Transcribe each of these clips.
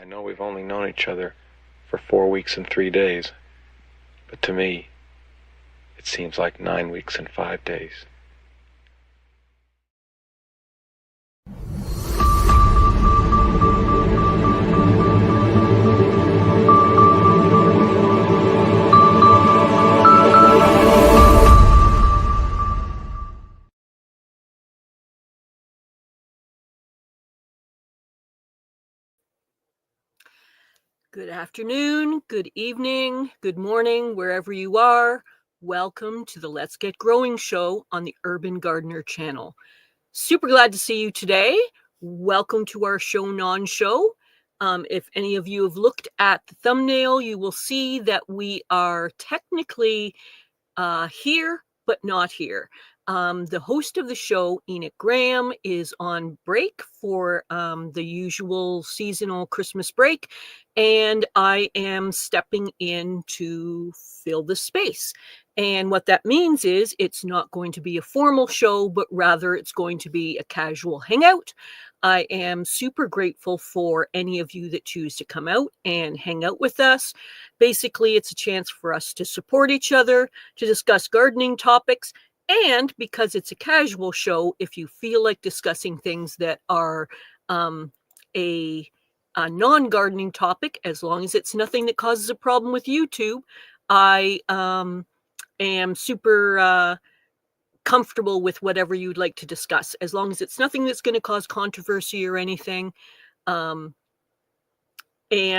I know we've only known each other for 4 weeks and 3 days, but to me, it seems like 9 weeks and 5 days. Good afternoon, good evening, good morning, wherever you are. Welcome to the Let's Get Growing show on the Urban Gardener channel. Super glad to see you today. Welcome to our show non-show. If any of you have looked at the thumbnail, you will see that we are technically here, but not here. The host of the show, Enoch Graham, is on break for the usual seasonal Christmas break, and I am stepping in to fill the space. And what that means is it's not going to be a formal show, but rather it's going to be a casual hangout. I am super grateful for any of you that choose to come out and hang out with us. Basically, it's a chance for us to support each other, to discuss gardening topics, and because it's a casual show, if you feel like discussing things that are a non-gardening topic, as long as it's nothing that causes a problem with YouTube, I am super comfortable with whatever you'd like to discuss, as long as it's nothing that's going to cause controversy or anything. I am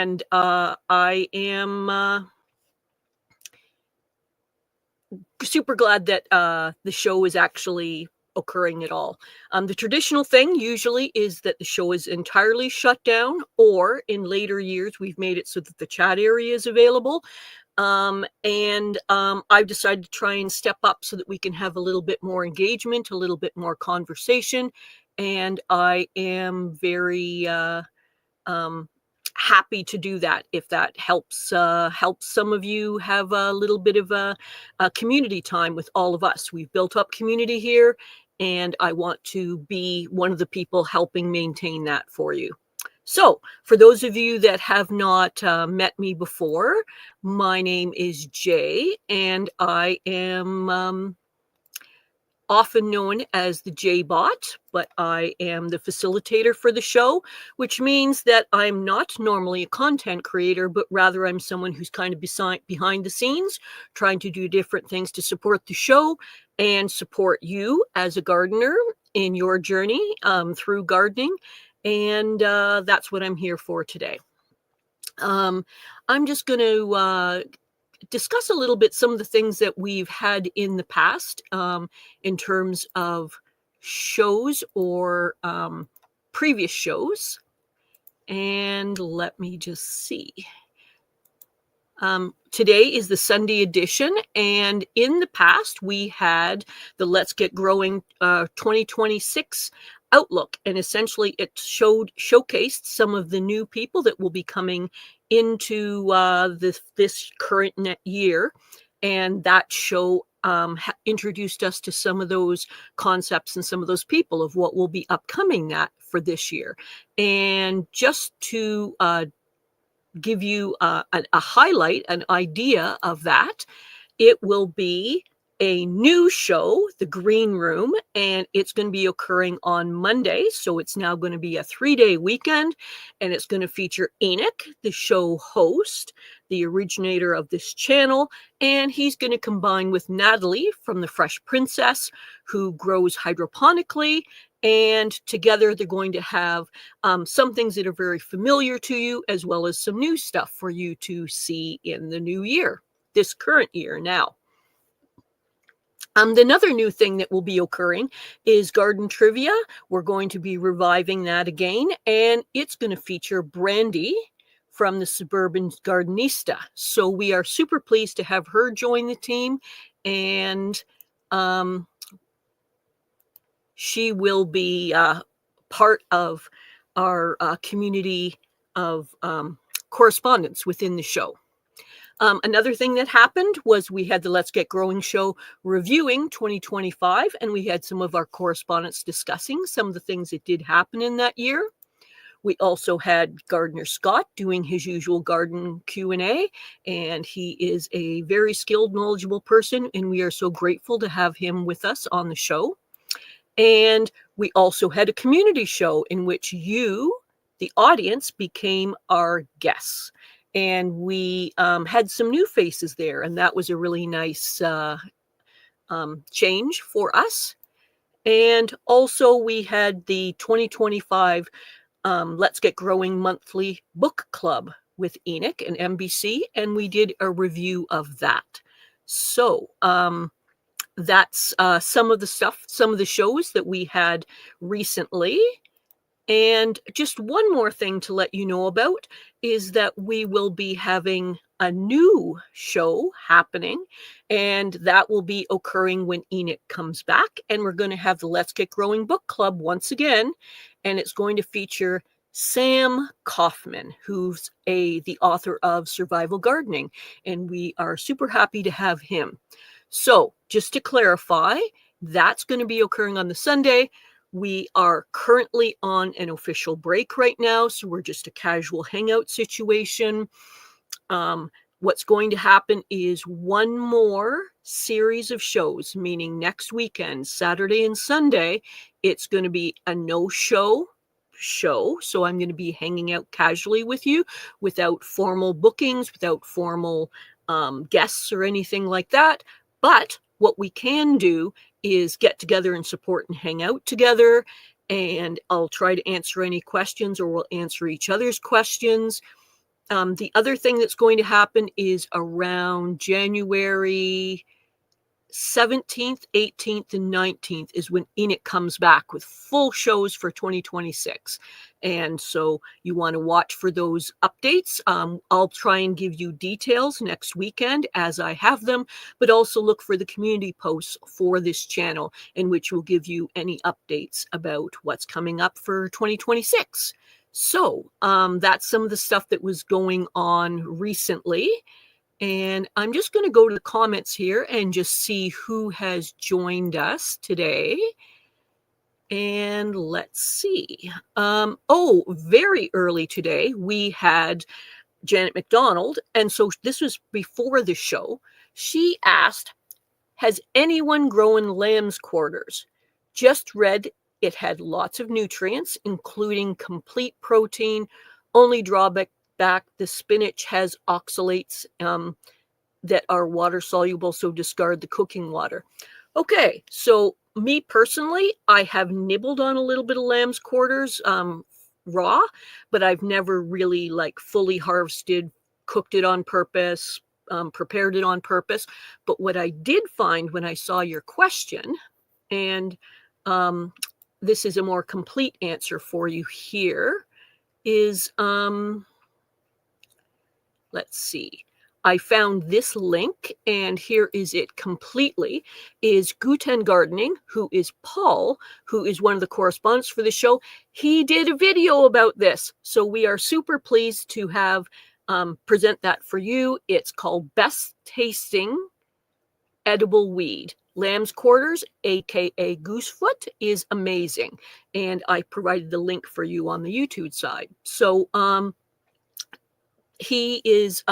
super glad that the show is actually occurring at all. The traditional thing usually is that the show is entirely shut down, or in later years, we've made it so that the chat area is available. I've decided to try and step up so that we can have a little bit more engagement, a little bit more conversation. And I am very happy to do that if that helps some of you have a little bit of a community time with all of us. We've built up community here, and I want to be one of the people helping maintain that for you. So, for those of you that have not met me before, my name is Jay, and I am often known as the J-Bot, but I am the facilitator for the show, which means that I'm not normally a content creator, but rather I'm someone who's kind of behind the scenes, trying to do different things to support the show and support you as a gardener in your journey through gardening. And that's what I'm here for today. I'm just going to discuss a little bit some of the things that we've had in the past in terms of shows or previous shows. And let me just see. Today is the Sunday edition, and in the past we had the Let's Get Growing 2026 outlook, and essentially it showcased some of the new people that will be coming into this current year, and that show introduced us to some of those concepts and some of those people of what will be upcoming that for this year. And just to give you a highlight, an idea of that, it will be a new show, The Green Room, and it's going to be occurring on Monday. So it's now going to be a 3-day weekend, and it's going to feature Enoch, the show host, the originator of this channel, and he's going to combine with Natalie from The Fresh Princess, who grows hydroponically. And together they're going to have some things that are very familiar to you, as well as some new stuff for you to see in the new year, this current year now. Another new thing that will be occurring is Garden Trivia. We're going to be reviving that again, and it's going to feature Brandy from the Suburban Gardenista. So we are super pleased to have her join the team, and she will be part of our community of correspondence within the show. Another thing that happened was we had the Let's Get Growing show reviewing 2025, and we had some of our correspondents discussing some of the things that did happen in that year. We also had Gardener Scott doing his usual garden Q&A, and he is a very skilled, knowledgeable person, and we are so grateful to have him with us on the show. And we also had a community show in which you, the audience, became our guests. And we had some new faces there, and that was a really nice change for us. And also we had the 2025 Let's Get Growing monthly book club with Enoch and MBC, and we did a review of that. So that's some of the shows that we had recently. And just one more thing to let you know about is that we will be having a new show happening, and that will be occurring when Enoch comes back. And we're going to have the Let's Get Growing book club once again, and it's going to feature Sam Kaufman, who's the author of Survival Gardening, and we are super happy to have him. So just to clarify, that's going to be occurring on the Sunday. We are currently on an official break right now, so we're just a casual hangout situation. What's going to happen is one more series of shows, meaning next weekend, Saturday and Sunday, it's going to be a no-show show. So I'm going to be hanging out casually with you without formal bookings, without formal guests or anything like that. But what we can do is get together and support and hang out together. And I'll try to answer any questions, or we'll answer each other's questions. The other thing that's going to happen is around January 17th, 18th, and 19th is when Enoch comes back with full shows for 2026. And so you want to watch for those updates. I'll try and give you details next weekend as I have them, but also look for the community posts for this channel, in which will give you any updates about what's coming up for 2026. So that's some of the stuff that was going on recently. And I'm just going to go to the comments here and just see who has joined us today. And let's see. Very early today, we had Janet McDonald. And so this was before the show. She asked, has anyone grown lamb's quarters? Just read it had lots of nutrients, including complete protein. Only drawback, the spinach has oxalates that are water soluble, so discard the cooking water. Okay, so me personally, I have nibbled on a little bit of lamb's quarters raw, but I've never really fully harvested, cooked it on purpose, prepared it on purpose. But what I did find when I saw your question, and this is a more complete answer for you here, is let's see. I found this link, and here is it completely, is Guten Gardening, who is Paul, who is one of the correspondents for the show. He did a video about this. So we are super pleased to have present that for you. It's called Best Tasting Edible Weed. Lamb's quarters, aka goosefoot, is amazing. And I provided the link for you on the YouTube side. So he is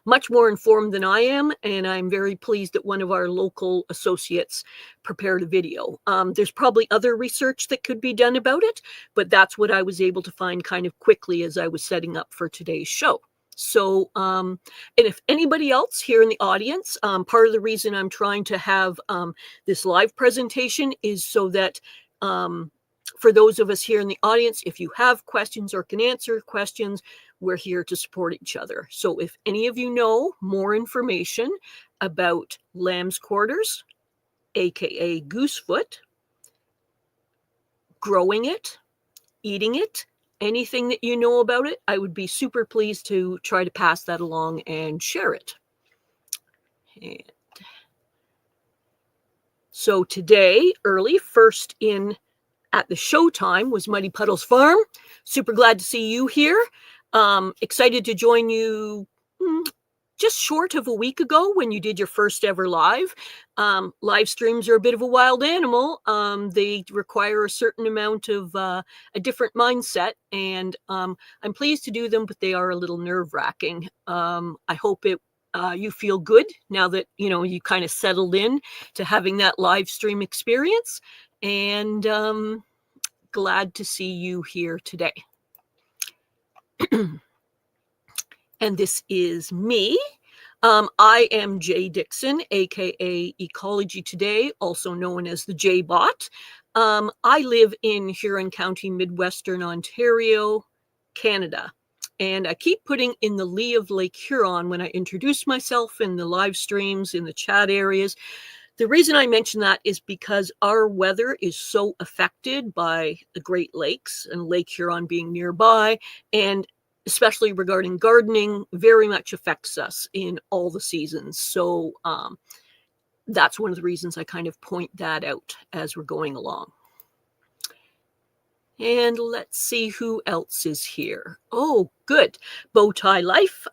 much more informed than I am, and I'm very pleased that one of our local associates prepared a video. There's probably other research that could be done about it, but that's what I was able to find kind of quickly as I was setting up for today's show. So, and if anybody else here in the audience, part of the reason I'm trying to have this live presentation is so that for those of us here in the audience, if you have questions or can answer questions, we're here to support each other. So if any of you know more information about lamb's quarters, aka goosefoot, growing it, eating it, anything that you know about it, I would be super pleased to try to pass that along and share it. And so today, early, first in at the showtime was Muddy Puddles Farm. Super glad to see you here. Excited to join you just short of a week ago when you did your first ever live. Live streams are a bit of a wild animal. They require a certain amount of a different mindset, and I'm pleased to do them, but they are a little nerve-wracking. I hope you feel good now that you kind of settled in to having that live stream experience, and glad to see you here today. And this is me. I am Jay Dixon, aka Ecology Today, also known as the J-Bot. I live in Huron County, Midwestern Ontario, Canada. And I keep putting in the lee of Lake Huron when I introduce myself in the live streams, in the chat areas. The reason I mention that is because our weather is so affected by the Great Lakes and Lake Huron being nearby, and especially regarding gardening, very much affects us in all the seasons. So that's one of the reasons I kind of point that out as we're going along. And let's see who else is here. Oh, good. Bowtie Life.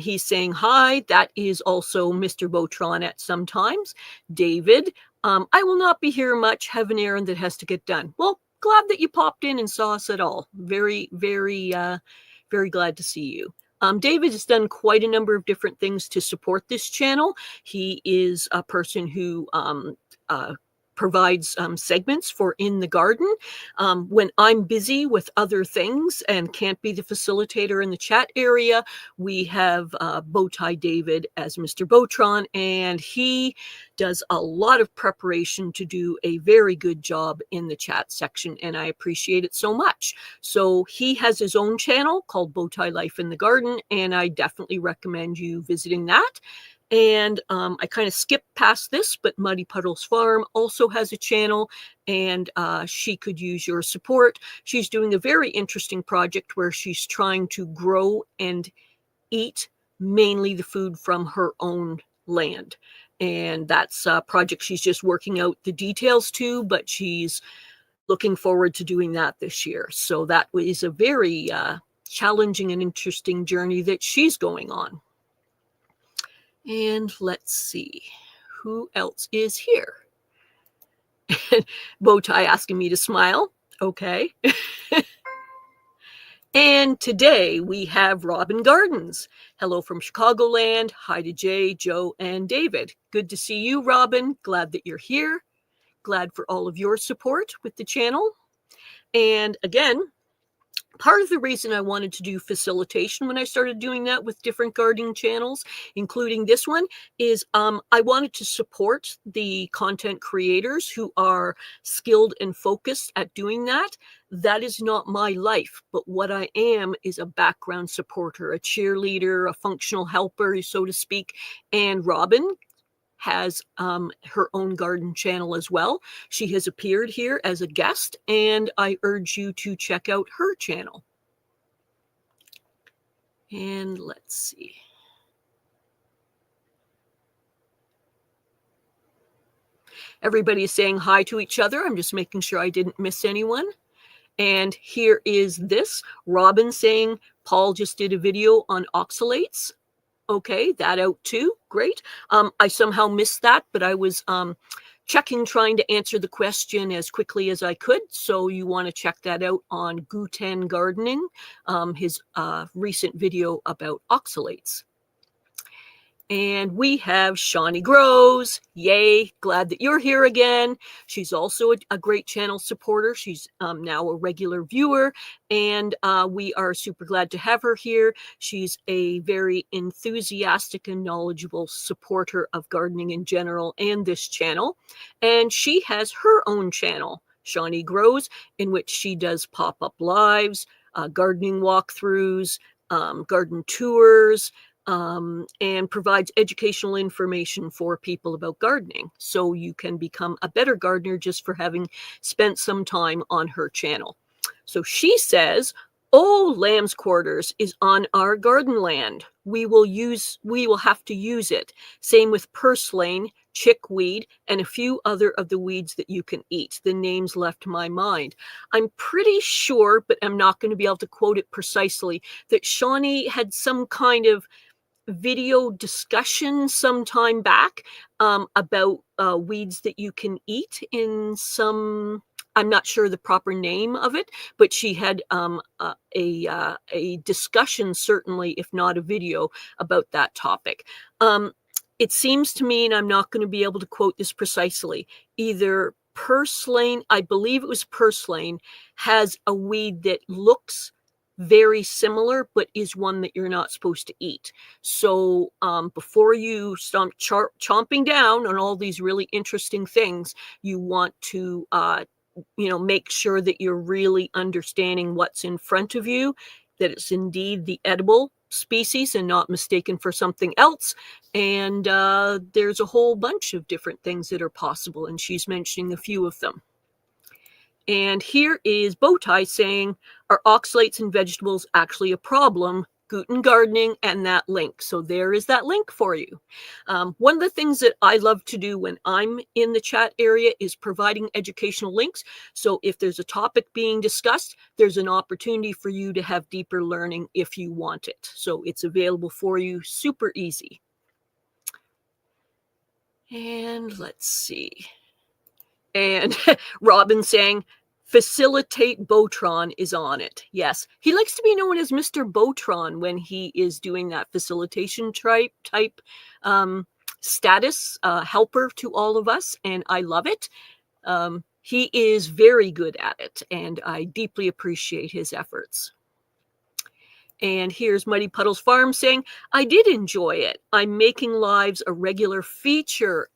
He's saying hi. That is also Mr. Botron at sometimes. David. I will not be here much. Have an errand that has to get done. Well, glad that you popped in and saw us at all. Very, very, very glad to see you. David has done quite a number of different things to support this channel. He is a person who provides segments for In the Garden. When I'm busy with other things and can't be the facilitator in the chat area, we have Bowtie David as Mr. Botron, and he does a lot of preparation to do a very good job in the chat section, and I appreciate it so much. So he has his own channel called Bowtie Life in the Garden, and I definitely recommend you visiting that. And I kind of skipped past this, but Muddy Puddles Farm also has a channel, and she could use your support. She's doing a very interesting project where she's trying to grow and eat mainly the food from her own land. And that's a project she's just working out the details to, but she's looking forward to doing that this year. So that is a very challenging and interesting journey that she's going on. And let's see, who else is here? Bowtie asking me to smile. Okay. And today we have Robin Gardens. Hello from Chicagoland. Hi to Jay, Joe, and David. Good to see you, Robin. Glad that you're here. Glad for all of your support with the channel. And again, part of the reason I wanted to do facilitation when I started doing that with different gardening channels, including this one, is I wanted to support the content creators who are skilled and focused at doing that. That is not my life, but what I am is a background supporter, a cheerleader, a functional helper, so to speak. And Robin has her own garden channel as well. She has appeared here as a guest, and I urge you to check out her channel. And let's see. Everybody is saying hi to each other. I'm just making sure I didn't miss anyone. And here is this, Robin saying, Paul just did a video on oxalates. Okay, that out too. Great. I somehow missed that, but I was checking, trying to answer the question as quickly as I could. So you want to check that out on Guten Gardening, his recent video about oxalates. And we have Shawnee Grows. Yay, glad that you're here again. She's also a great channel supporter. She's now a regular viewer, and we are super glad to have her here. She's a very enthusiastic and knowledgeable supporter of gardening in general and this channel. And she has her own channel, Shawnee Grows, in which she does pop-up lives, gardening walkthroughs, garden tours, and provides educational information for people about gardening. So you can become a better gardener just for having spent some time on her channel. So she says, oh, lamb's quarters is on our garden land. We will have to use it. Same with purslane, chickweed, and a few other of the weeds that you can eat. The names left my mind. I'm pretty sure, but I'm not going to be able to quote it precisely, that Shawnee had some kind of video discussion some time back about weeds that you can eat in some, I'm not sure the proper name of it, but she had a discussion, certainly, if not a video, about that topic. It seems to me, and I'm not going to be able to quote this precisely, either purslane, I believe it was purslane, has a weed that looks very similar, but is one that you're not supposed to eat. So before you start chomping down on all these really interesting things, you want to make sure that you're really understanding what's in front of you, that it's indeed the edible species and not mistaken for something else. And there's a whole bunch of different things that are possible, and she's mentioning a few of them. And here is Bowtie saying, are oxalates in vegetables actually a problem? Guten Gardening and that link. So there is that link for you. One of the things that I love to do when I'm in the chat area is providing educational links. So if there's a topic being discussed, there's an opportunity for you to have deeper learning if you want it. So it's available for you, super easy. And let's see. And Robin saying, Facilitate Botron is on it. Yes, he likes to be known as Mr. Botron when he is doing that facilitation type status, helper to all of us, and I love it. He is very good at it, and I deeply appreciate his efforts. And here's Muddy Puddles Farm saying, I did enjoy it. I'm making lives a regular feature.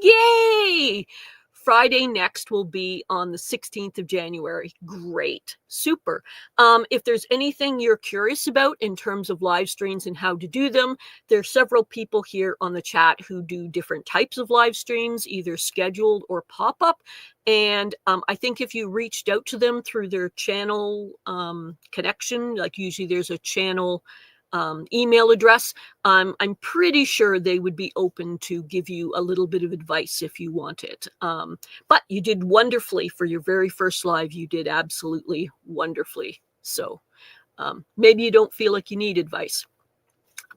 Yay! Friday next will be on the 16th of January. Great. Super. If there's anything you're curious about in terms of live streams and how to do them, there's several people here on the chat who do different types of live streams, either scheduled or pop-up. And I think if you reached out to them through their channel connection, like usually there's a channel email address, I'm pretty sure they would be open to give you a little bit of advice if you want it. But you did wonderfully for your very first live. You did absolutely wonderfully. So maybe you don't feel like you need advice.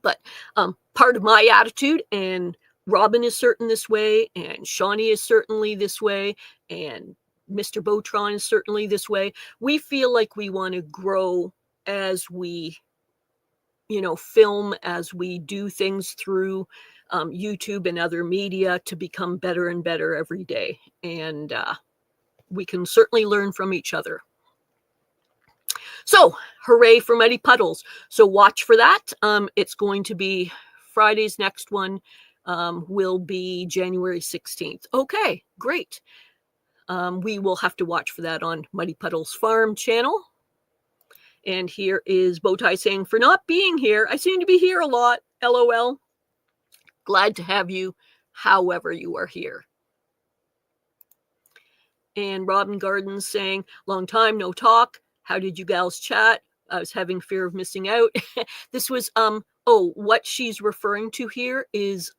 But part of my attitude, and Robin is certain this way, and Shawnee is certainly this way, and Mr. Botron is certainly this way. We feel like we want to grow as we film, as we do things through YouTube and other media, to become better and better every day. And we can certainly learn from each other. So hooray for Muddy Puddles. So watch for that. It's going to be Friday's next one will be January 16th. Okay, great. We will have to watch for that on Muddy Puddles Farm channel. And here is Bowtie saying, for not being here, I seem to be here a lot. LOL. Glad to have you, however you are here. And Robin Gardens saying, long time, no talk. How did you gals chat? I was having fear of missing out. This was, what she's referring to here is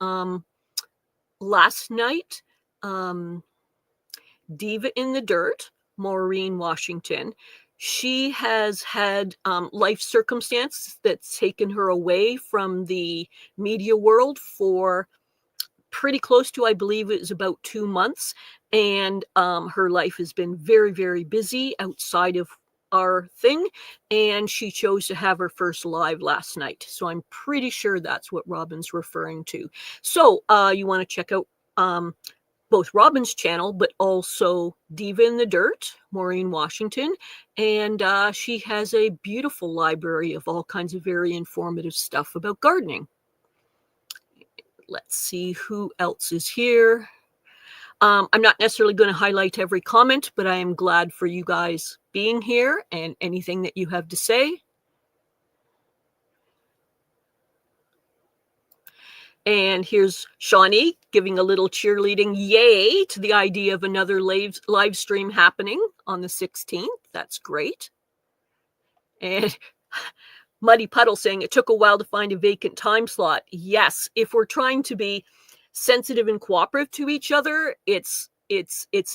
last night, Diva in the Dirt, Maureen Washington, she has had life circumstance that's taken her away from the media world for pretty close to, I believe it was about 2 months. And her life has been very, very busy outside of our thing. And she chose to have her first live last night. So I'm pretty sure that's what Robin's referring to. So you want to check out both Robin's channel, but also Diva in the Dirt, Maureen Washington. And she has a beautiful library of all kinds of very informative stuff about gardening. Let's see who else is here. I'm not necessarily going to highlight every comment, but I am glad for you guys being here and anything that you have to say. And here's Shawnee giving a little cheerleading yay to the idea of another live stream happening on the 16th. That's great. And Muddy Puddle saying, it took a while to find a vacant time slot. Yes, if we're trying to be sensitive and cooperative to each other, it's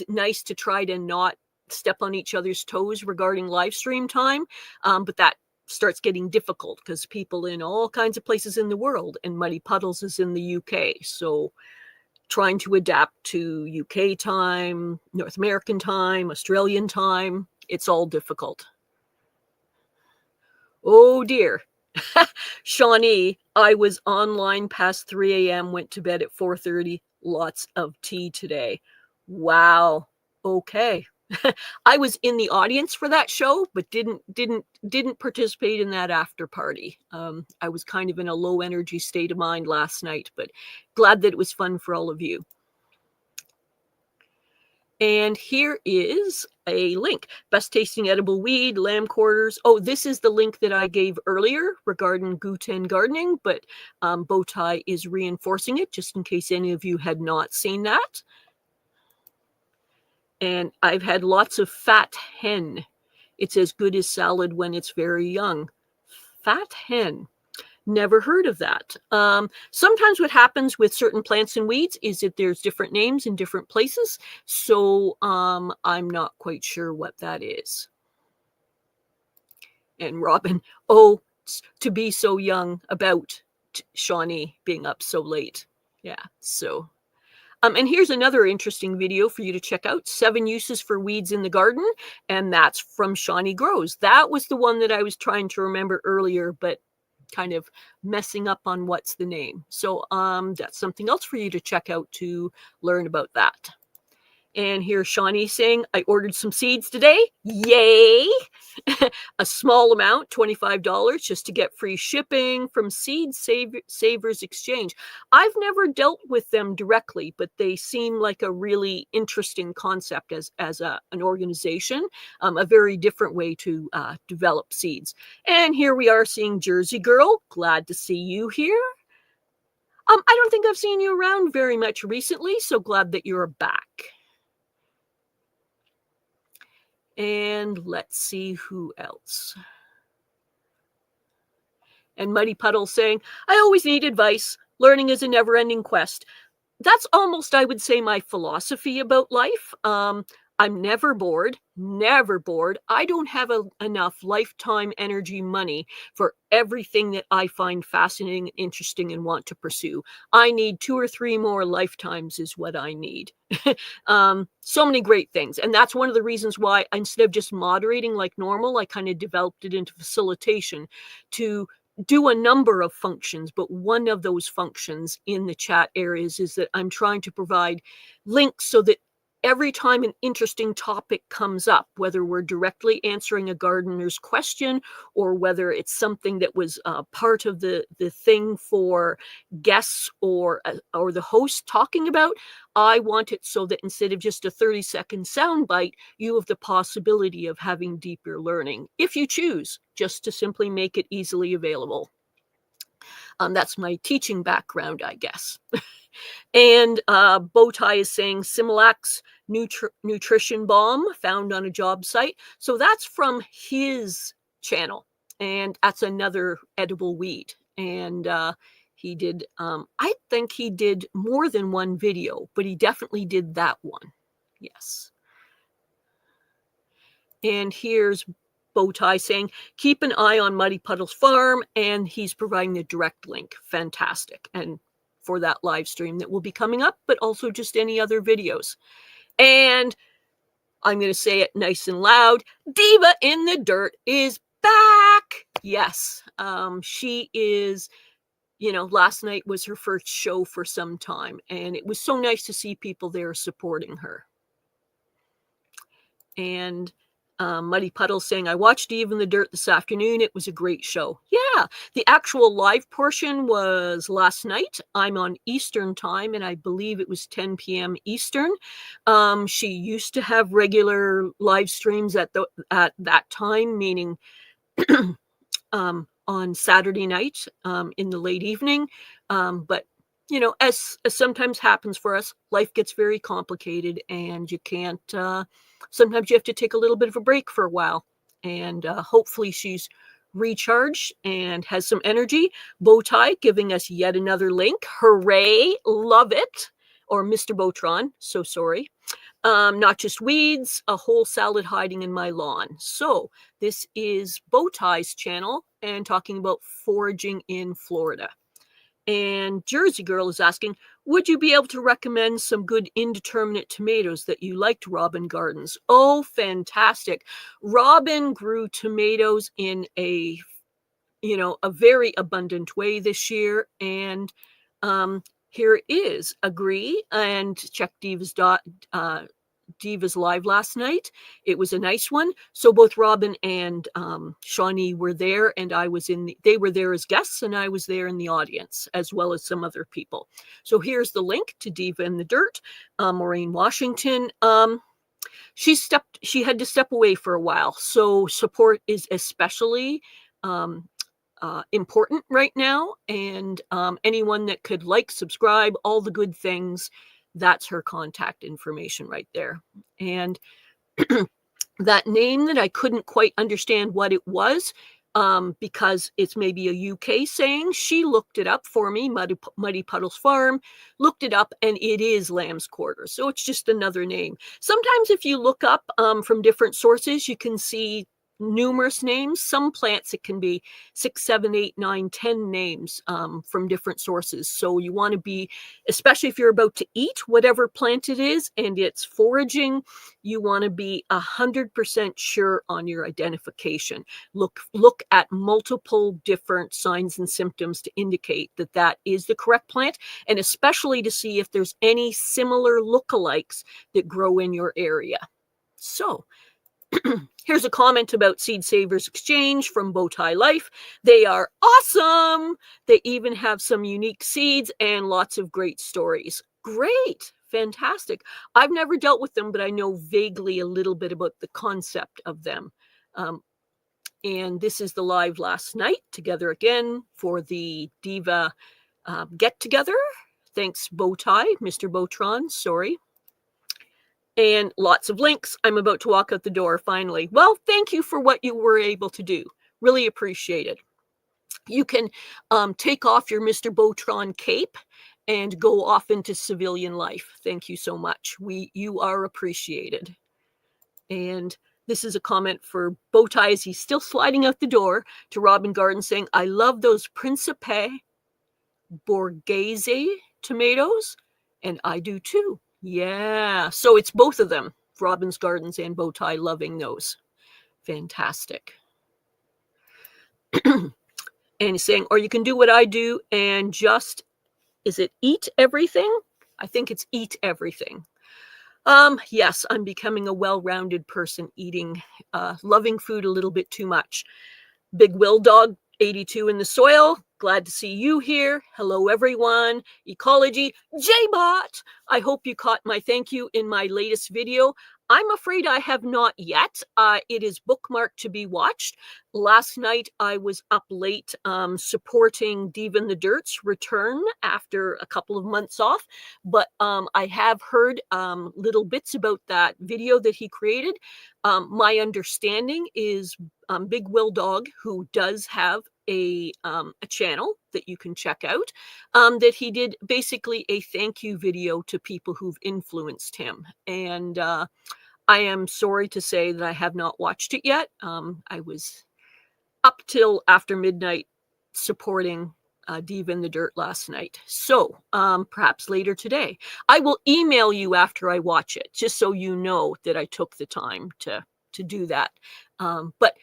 nice to try to not step on each other's toes regarding live stream time. But that starts getting difficult because people in all kinds of places in the world, and Muddy Puddles is in the UK. So trying to adapt to UK time, North American time, Australian time, it's all difficult. Oh dear. Shawnee, I was online past 3 a.m., went to bed at 4:30. Lots of tea today. Wow. Okay. I was in the audience for that show, but didn't participate in that after party. I was kind of in a low energy state of mind last night, but glad that it was fun for all of you. And here is a link. Best tasting edible weed, lamb quarters. Oh, this is the link that I gave earlier regarding Guten gardening, but Bowtie is reinforcing it just in case any of you had not seen that. And I've had lots of fat hen. It's as good as salad when it's very young. Fat hen. Never heard of that. Sometimes what happens with certain plants and weeds is that there's different names in different places. So I'm not quite sure what that is. And Robin, oh, to be so young, about Shawnee being up so late. Yeah, so. And here's another interesting video for you to check out, 7 uses for weeds in the garden. And that's from Shawnee Grows. That was the one that I was trying to remember earlier, but kind of messing up on what's the name. So that's something else for you to check out to learn about that. And here's Shawnee saying, I ordered some seeds today. Yay! A small amount, $25, just to get free shipping from Seed Savers Exchange. I've never dealt with them directly, but they seem like a really interesting concept as an organization, a very different way to develop seeds. And here we are seeing Jersey Girl. Glad to see you here. I don't think I've seen you around very much recently, so glad that you're back. And let's see who else. And Muddy Puddle saying, I always need advice. Learning is a never-ending quest. That's almost, I would say, my philosophy about life. I'm never bored, never bored. I don't have enough lifetime energy money for everything that I find fascinating, interesting, and want to pursue. I need 2 or 3 more lifetimes is what I need. So many great things. And that's one of the reasons why, instead of just moderating like normal, I kind of developed it into facilitation to do a number of functions. But one of those functions in the chat areas is that I'm trying to provide links so that every time an interesting topic comes up, whether we're directly answering a gardener's question or whether it's something that was part of the thing for guests or the host talking about, I want it so that instead of just a 30-second soundbite, you have the possibility of having deeper learning, if you choose, just to simply make it easily available. That's my teaching background, I guess. And Bowtie is saying Similac Nutrition Balm found on a job site. So that's from his channel. And that's another edible weed. And he did, I think he did more than one video, but he definitely did that one. Yes. And here's Bowtie saying, keep an eye on Muddy Puddles Farm. And he's providing the direct link. Fantastic. And for that live stream that will be coming up, but also just any other videos. And I'm going to say it nice and loud. Diva in the Dirt is back. Yes. She is, last night was her first show for some time, and it was so nice to see people there supporting her. And Muddy Puddle saying, I watched Diva in the Dirt this afternoon. It was a great show. Yeah, the actual live portion was last night. I'm on Eastern time, and I believe it was 10 p.m. Eastern. She used to have regular live streams at that time, meaning on Saturday night in the late evening. But as sometimes happens for us, life gets very complicated, and you can't. Sometimes you have to take a little bit of a break for a while, and hopefully she's recharged and has some energy. Bowtie giving us yet another link. Hooray! Love it. or Mr. Botron, so sorry. Not just weeds, a whole salad hiding in my lawn. So this is Bowtie's channel and talking about foraging in Florida. And Jersey Girl is asking, would you be able to recommend some good indeterminate tomatoes that you liked, Robin Gardens? Oh, fantastic. Robin grew tomatoes in a very abundant way this year. And here is agree and check Diva's live last night. It was a nice one. So both Robin and Shawnee were there, and they were there as guests, and I was there in the audience, as well as some other people. So here's the link to Diva in the Dirt, Maureen Washington. She had to step away for a while, so support is especially important right now, and anyone that could subscribe, all the good things, that's her contact information right there. And that name that I couldn't quite understand what it was, because it's maybe a UK saying, she looked it up for me. Muddy Puddles Farm looked it up, and it is Lamb's Quarters. So it's just another name. Sometimes if you look up from different sources, you can see numerous names. Some plants, it can be 6, 7, 8, 9, 10 names from different sources. So you want to be, especially if you're about to eat whatever plant it is and it's foraging, you want to be 100% sure on your identification. Look at multiple different signs and symptoms to indicate that that is the correct plant, and especially to see if there's any similar lookalikes that grow in your area. So here's a comment about Seed Savers Exchange from Bowtie Life. They are awesome. They even have some unique seeds and lots of great stories. Great. Fantastic. I've never dealt with them, but I know vaguely a little bit about the concept of them. And this is the live last night, together again for the Diva get-together. Thanks, Bowtie, Mr. Botron, sorry. And lots of links. I'm about to walk out the door finally. Well, thank you for what you were able to do. Really appreciate it. You can take off your Mr. Botron cape and go off into civilian life. Thank you so much. You are appreciated. And this is a comment for Bowtie as he's still sliding out the door, to Robin Garden saying, I love those Principe Borghese tomatoes, and I do too. Yeah, so it's both of them, Robin's Gardens and Bowtie, loving those. Fantastic. And he's saying, or you can do what I do and just, is it eat everything? I think it's eat everything. Yes, I'm becoming a well-rounded person, loving food a little bit too much. Big Will Dog 82 in the soil. Glad to see you here. Hello, everyone. Ecology. J-Bot. I hope you caught my thank you in my latest video. I'm afraid I have not yet. It is bookmarked to be watched. Last night, I was up late supporting Diva in the Dirt's return after a couple of months off. But I have heard little bits about that video that he created. My understanding is Big Will Dog, who does have a channel that you can check out, that he did basically a thank you video to people who've influenced him. And I am sorry to say that I have not watched it yet. I was up till after midnight supporting Diva in the Dirt last night. So perhaps later today. I will email you after I watch it, just so you know that I took the time to do that. But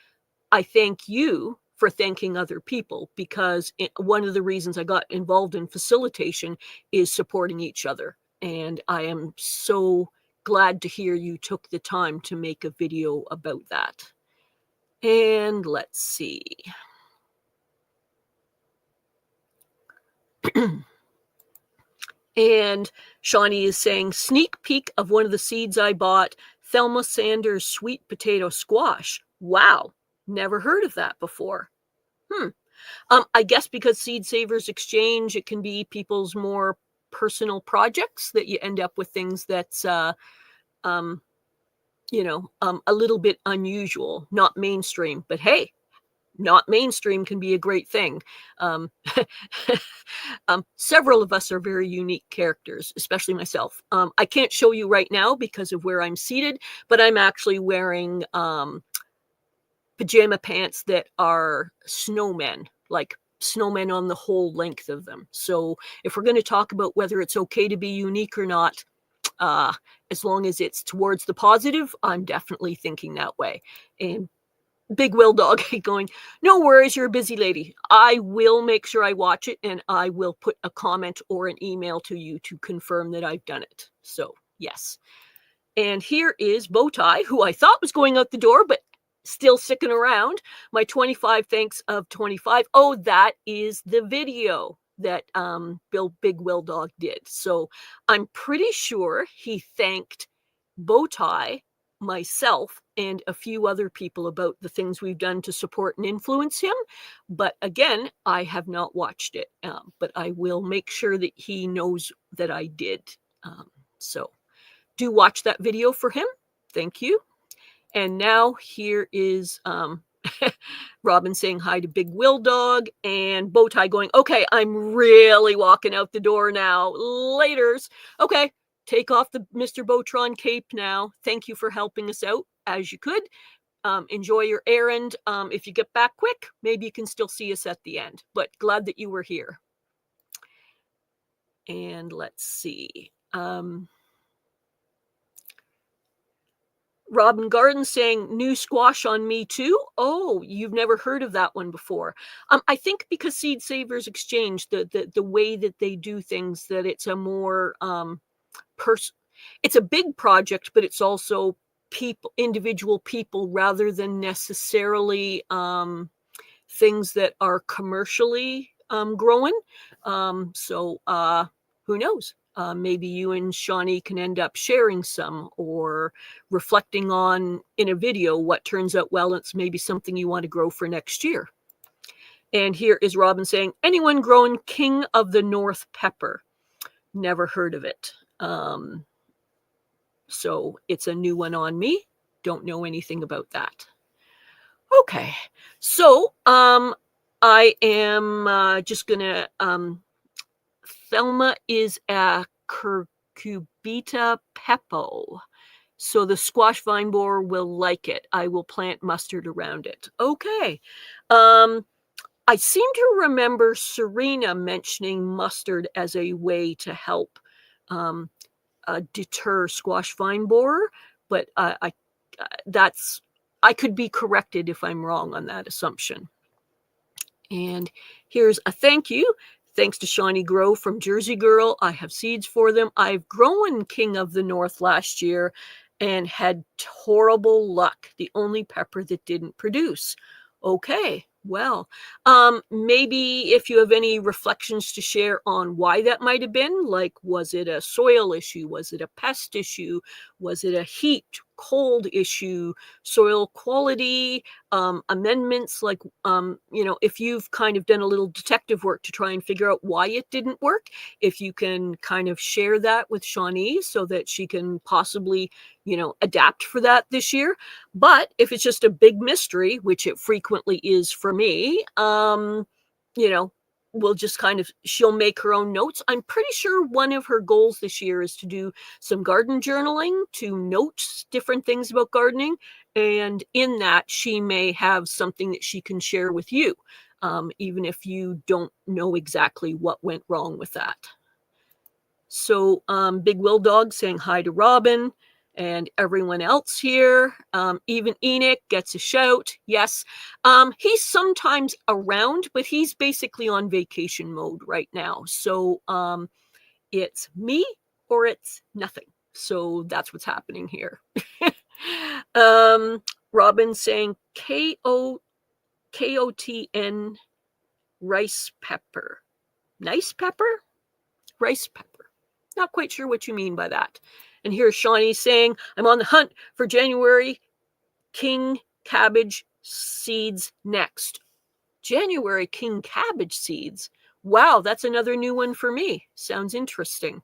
I thank you for thanking other people, because one of the reasons I got involved in facilitation is supporting each other. And I am so glad to hear you took the time to make a video about that. And let's see. And Shawnee is saying, sneak peek of one of the seeds I bought, Thelma Sanders sweet potato squash. Wow. Never heard of that before. I guess because Seed Savers Exchange, it can be people's more personal projects that you end up with things that's, a little bit unusual, not mainstream. But hey, not mainstream can be a great thing. Several of us are very unique characters, especially myself. I can't show you right now because of where I'm seated, but I'm actually wearing pajama pants that are snowmen, like snowmen on the whole length of them. So if we're going to talk about whether it's okay to be unique or not, as long as it's towards the positive, I'm definitely thinking that way. And Big Will Dog going, no worries, you're a busy lady. I will make sure I watch it, and I will put a comment or an email to you to confirm that I've done it. So, yes. And here is Bowtie, who I thought was going out the door, but still sticking around. My 25 thanks of 25. Oh, that is the video that Big Will Dog did. So I'm pretty sure he thanked Bowtie, myself, and a few other people about the things we've done to support and influence him. But again, I have not watched it, but I will make sure that he knows that I did. So do watch that video for him. Thank you. And now here is Robin saying hi to Big Will Dog, and Bowtie going, okay, I'm really walking out the door now. Laters. Okay, take off the Mr. Botron cape now. Thank you for helping us out as you could. Enjoy your errand. If you get back quick, maybe you can still see us at the end, but glad that you were here. And let's see. Robin Garden saying new squash on me too. Oh, you've never heard of that one before. I think because Seed Savers Exchange, the way that they do things, that it's a more it's a big project, but it's also individual people rather than necessarily things that are commercially growing. So who knows? Maybe you and Shawnee can end up sharing some or reflecting on in a video what turns out well. It's maybe something you want to grow for next year. And here is Robin saying, anyone growing King of the North pepper? Never heard of it. So it's a new one on me. Don't know anything about that. Okay. So I am just going to Thelma is a Cucurbita pepo. So the squash vine borer will like it. I will plant mustard around it. Okay. I seem to remember Serena mentioning mustard as a way to help deter squash vine borer, but I could be corrected if I'm wrong on that assumption. And here's a thank you. Thanks to Shawnee Grow from Jersey Girl. I have seeds for them. I've grown King of the North last year and had horrible luck. The only pepper that didn't produce. Okay, well, maybe if you have any reflections to share on why that might have been, like, was it a soil issue? Was it a pest issue? Was it a heat, cold issue, soil quality, amendments? Like, if you've kind of done a little detective work to try and figure out why it didn't work, if you can kind of share that with Shawnee so that she can possibly, adapt for that this year. But if it's just a big mystery, which it frequently is for me, we'll just she'll make her own notes. I'm pretty sure one of her goals this year is to do some garden journaling, to note different things about gardening. And in that, she may have something that she can share with you, even if you don't know exactly what went wrong with that. So Big Will Dog saying hi to Robin and everyone else here. Even Enoch gets a shout. Yes. He's sometimes around, but he's basically on vacation mode right now. So it's me or it's nothing. So that's what's happening here. Robin saying KOTN rice pepper. Nice pepper? Rice pepper. Not quite sure what you mean by that. And here's Shawnee saying, I'm on the hunt for January King cabbage seeds next. January King cabbage seeds. Wow, that's another new one for me. Sounds interesting.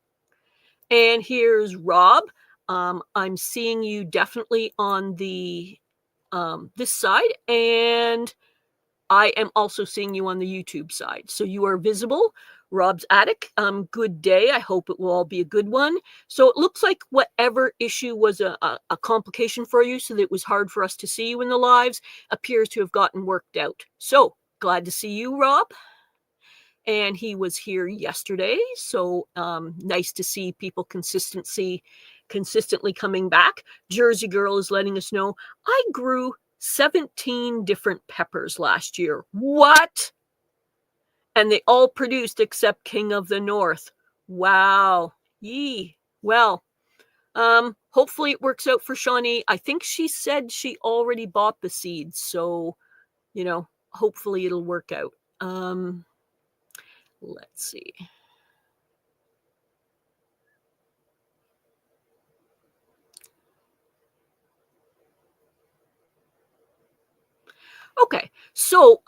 And here's Rob. I'm seeing you definitely on the this side. And I am also seeing you on the YouTube side. So you are visible. Rob's Attic, good day. I hope it will all be a good one. So it looks like whatever issue was a complication for you, so that it was hard for us to see you in the lives, appears to have gotten worked out. So glad to see you, Rob. And he was here yesterday, so nice to see people consistently coming back. Jersey Girl is letting us know, I grew 17 different peppers last year. What? And they all produced except King of the North. Wow. Yee. Well, hopefully it works out for Shawnee. I think she said she already bought the seeds, so, hopefully it'll work out. Let's see. Okay, so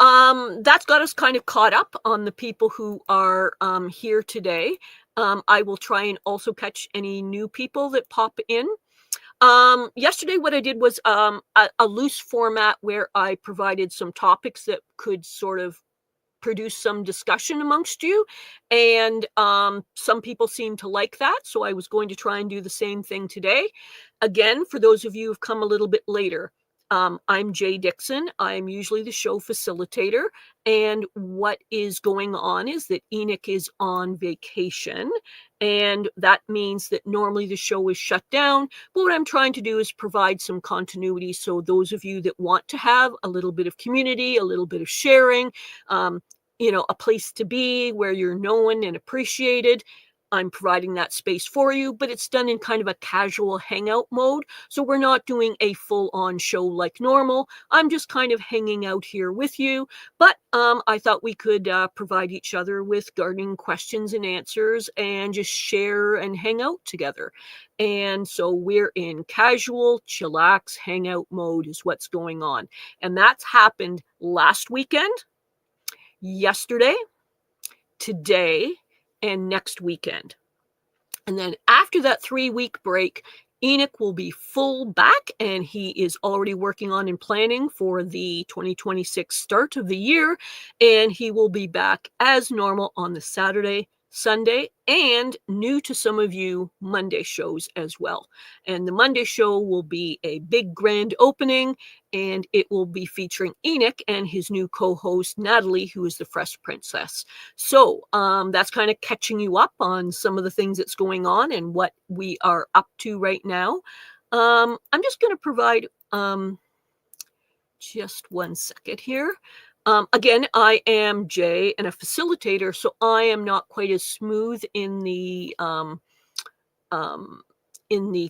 that's got us kind of caught up on the people who are here today. I will try and also catch any new people that pop in. Yesterday, what I did was a loose format where I provided some topics that could sort of produce some discussion amongst you, and some people seem to like that, so I was going to try and do the same thing today. Again, for those of you who've come a little bit later, I'm Jay Dixon. I'm usually the show facilitator, and what is going on is that Enoch is on vacation, and that means that normally the show is shut down, but what I'm trying to do is provide some continuity, so those of you that want to have a little bit of community, a little bit of sharing, a place to be where you're known and appreciated, I'm providing that space for you, but it's done in kind of a casual hangout mode. So we're not doing a full-on show like normal. I'm just kind of hanging out here with you. But I thought we could provide each other with gardening questions and answers and just share and hang out together. And so we're in casual, chillax, hangout mode is what's going on. And that's happened last weekend, yesterday, today, and next weekend. And then after that 3-week break, Enoch will be full back, and he is already working on and planning for the 2026 start of the year. And he will be back as normal on the Saturday, Sunday, and new to some of you, Monday shows as well. And the Monday show will be a big grand opening, and it will be featuring Enoch and his new co-host, Natalie, who is the Fresh Princess. So that's kind of catching you up on some of the things that's going on and what we are up to right now. I'm just going to provide just one second here. Again, I am Jay and a facilitator, so I am not quite as smooth in the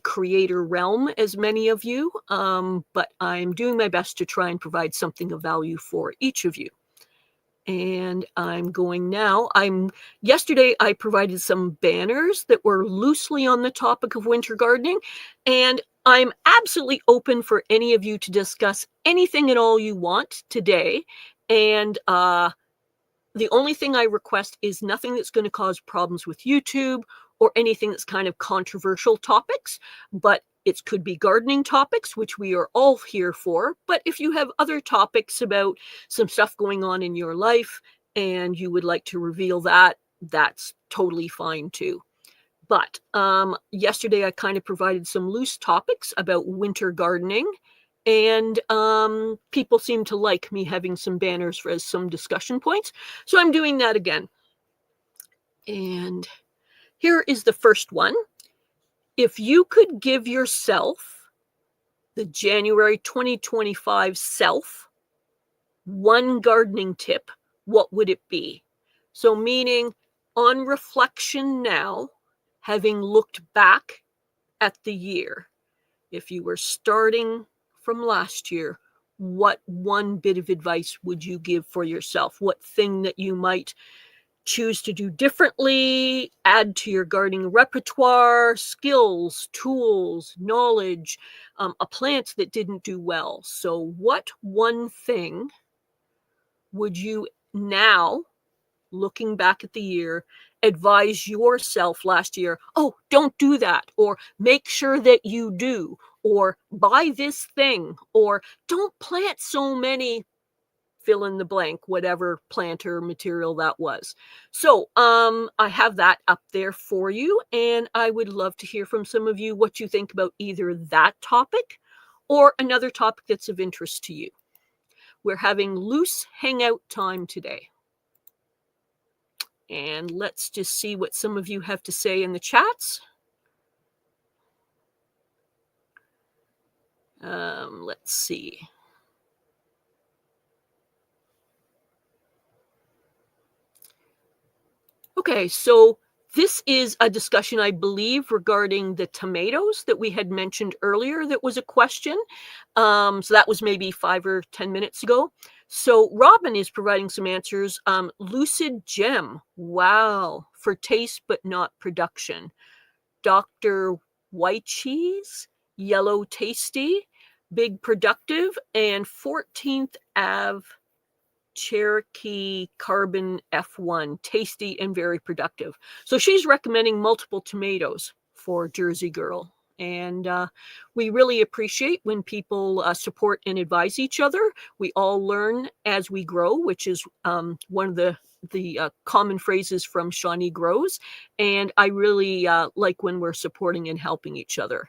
creator realm as many of you, but I'm doing my best to try and provide something of value for each of you. And I'm going now. Yesterday I provided some banners that were loosely on the topic of winter gardening, and I'm absolutely open for any of you to discuss anything at all you want today. And the only thing I request is nothing that's going to cause problems with YouTube or anything that's kind of controversial topics, but it could be gardening topics, which we are all here for. But if you have other topics about some stuff going on in your life and you would like to reveal that, that's totally fine too. But yesterday I kind of provided some loose topics about winter gardening, and people seem to like me having some banners as some discussion points. So I'm doing that again. And here is the first one. If you could give yourself, the January 2025 self, one gardening tip, what would it be? So meaning, on reflection now, having looked back at the year, if you were starting from last year, what one bit of advice would you give for yourself? What thing that you might choose to do differently, add to your gardening repertoire, skills, tools, knowledge, a plant that didn't do well? So what one thing would you now, looking back at the year, advise yourself last year? Oh, don't do that, or make sure that you do, or buy this thing, or don't plant so many fill in the blank, whatever plant or material that was. So I have that up there for you, and I would love to hear from some of you what you think about either that topic or another topic that's of interest to you. We're having loose hangout time today. And let's just see what some of you have to say in the chats. Let's see. Okay, so this is a discussion, I believe, regarding the tomatoes that we had mentioned earlier. That was a question. So that was maybe 5 or 10 minutes ago. So Robin is providing some answers. Lucid Gem, wow, for taste but not production. Dr. White Cheese, Yellow Tasty, Big Productive, and 14th Ave Cherokee Carbon F1, tasty and very productive. So she's recommending multiple tomatoes for Jersey Girl. And we really appreciate when people support and advise each other. We all learn as we grow, which is one of the common phrases from Shawnee Grows. And I really like when we're supporting and helping each other.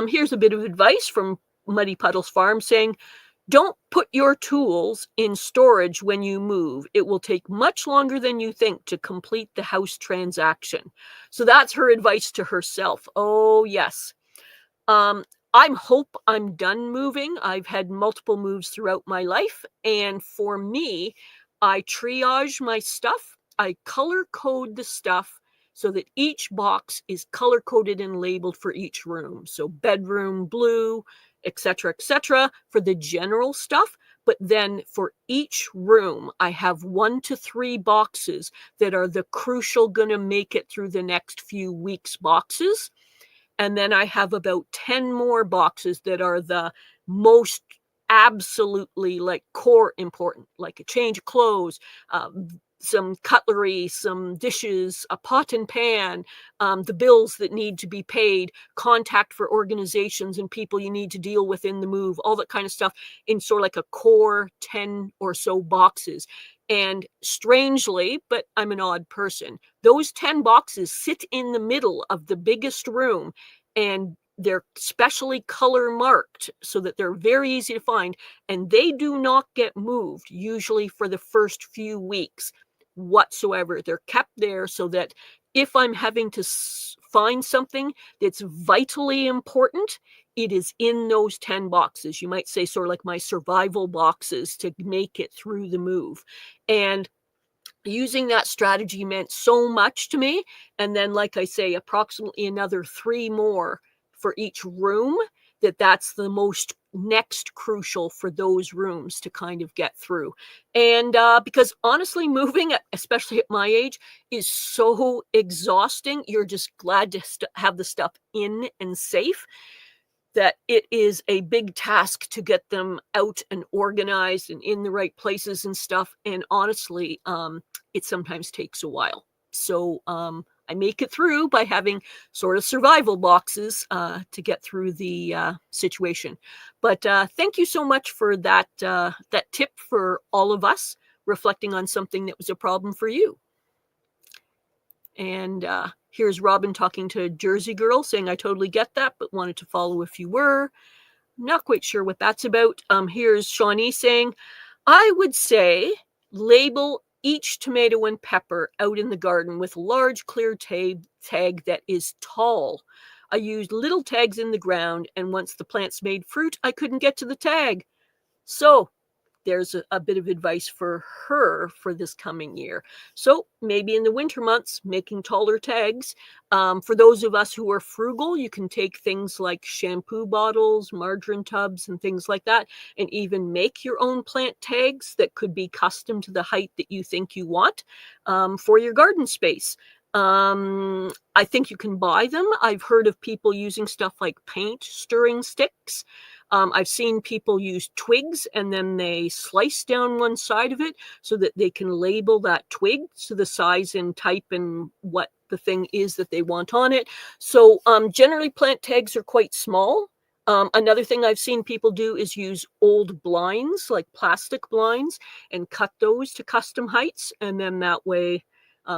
Here's a bit of advice from Muddy Puddles Farm saying, don't put your tools in storage when you move. It will take much longer than you think to complete the house transaction. So that's her advice to herself. Oh, yes. I hope I'm done moving. I've had multiple moves throughout my life. And for me, I triage my stuff. I color code the stuff so that each box is color coded and labeled for each room. So bedroom blue, etc., for the general stuff. But then for each room, I have 1 to 3 boxes that are the crucial gonna make it through the next few weeks boxes. And then I have about 10 more boxes that are the most absolutely like core important, like a change of clothes, some cutlery, some dishes, a pot and pan, the bills that need to be paid, contact for organizations and people you need to deal with in the move, all that kind of stuff in sort of like a core 10 or so boxes. And strangely, but I'm an odd person, those 10 boxes sit in the middle of the biggest room, and they're specially color marked so that they're very easy to find, and they do not get moved usually for the first few weeks whatsoever. They're kept there so that if I'm having to find something that's vitally important, it is in those 10 boxes. You might say sort of like my survival boxes to make it through the move. And using that strategy meant so much to me. And then, like I say, approximately another 3 more for each room, that's the most next crucial for those rooms to kind of get through. And because honestly, moving, especially at my age, is so exhausting. You're just glad to have the stuff in and safe, that it is a big task to get them out and organized and in the right places and stuff. And honestly, it sometimes takes a while. So I make it through by having sort of survival boxes to get through the situation. But thank you so much for that tip for all of us, reflecting on something that was a problem for you. And here's Robin talking to Jersey Girl saying, I totally get that, but wanted to follow if you were. Not quite sure what that's about. Here's Shawnee saying, I would say label each tomato and pepper out in the garden with a large clear tag that is tall. I used little tags in the ground, and once the plants made fruit, I couldn't get to the tag. So there's a bit of advice for her for this coming year. So maybe in the winter months, making taller tags. For those of us who are frugal, you can take things like shampoo bottles, margarine tubs, and things like that, and even make your own plant tags that could be custom to the height that you think you want for your garden space. I think you can buy them. I've heard of people using stuff like paint stirring sticks. I've seen people use twigs and then they slice down one side of it so that they can label that twig to the size and type and what the thing is that they want on it. So generally plant tags are quite small. Another thing I've seen people do is use old blinds, like plastic blinds, and cut those to custom heights, and then that way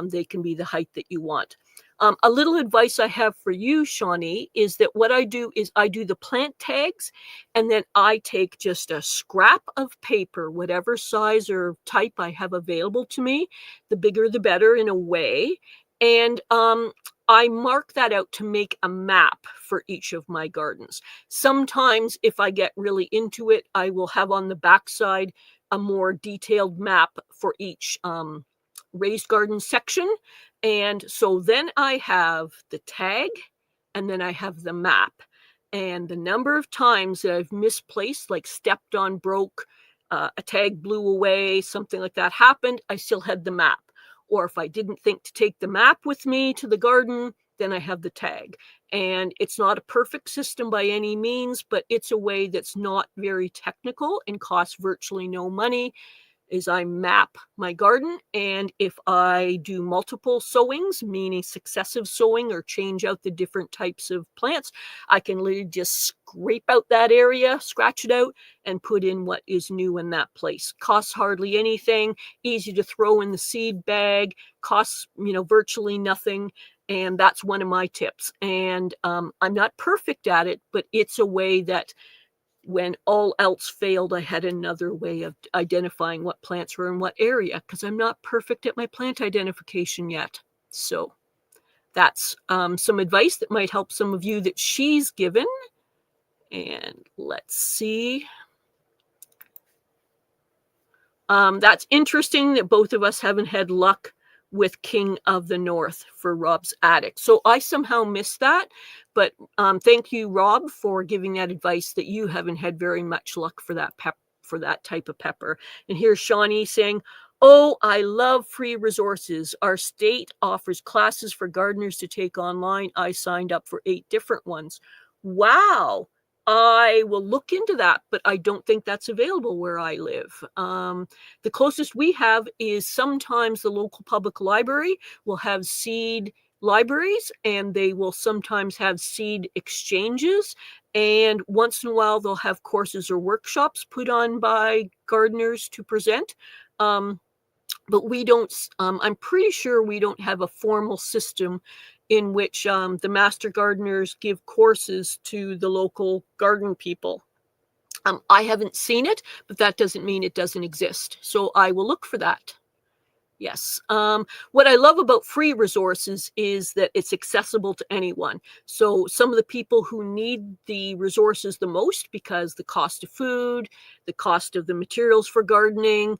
they can be the height that you want. A little advice I have for you, Shawnee, is that what I do is I do the plant tags, and then I take just a scrap of paper, whatever size or type I have available to me, the bigger the better in a way, and I mark that out to make a map for each of my gardens. Sometimes if I get really into it, I will have on the backside a more detailed map for each raised garden section. And so then I have the tag and then I have the map. And the number of times that I've misplaced, like stepped on, broke, a tag blew away, something like that happened, I still had the map. Or if I didn't think to take the map with me to the garden, then I have the tag. And it's not a perfect system by any means, but it's a way that's not very technical and costs virtually no money. Is I map my garden, and if I do multiple sowings, meaning successive sowing or change out the different types of plants, I can literally just scrape out that area, scratch it out, and put in what is new in that place. Costs hardly anything, easy to throw in the seed bag, costs virtually nothing. And that's one of my tips. And I'm not perfect at it, but it's a way that when all else failed, I had another way of identifying what plants were in what area, because I'm not perfect at my plant identification yet. So that's some advice that might help some of you that she's given. And let's see. That's interesting that both of us haven't had luck with King of the North for Rob's attic. So I somehow missed that, but thank you, Rob, for giving that advice that you haven't had very much luck for that type of pepper. And here's Shawnee saying, "Oh, I love free resources. Our state offers classes for gardeners to take online. I signed up for 8 different ones." Wow. I will look into that, but I don't think that's available where I live. The closest we have is sometimes the local public library will have seed libraries, and they will sometimes have seed exchanges. And once in a while, they'll have courses or workshops put on by gardeners to present. But we don't, I'm pretty sure we don't have a formal system in which the master gardeners give courses to the local garden people. I haven't seen it, but that doesn't mean it doesn't exist. So I will look for that. Yes. What I love about free resources is that it's accessible to anyone. So some of the people who need the resources the most, because the cost of food, the cost of the materials for gardening,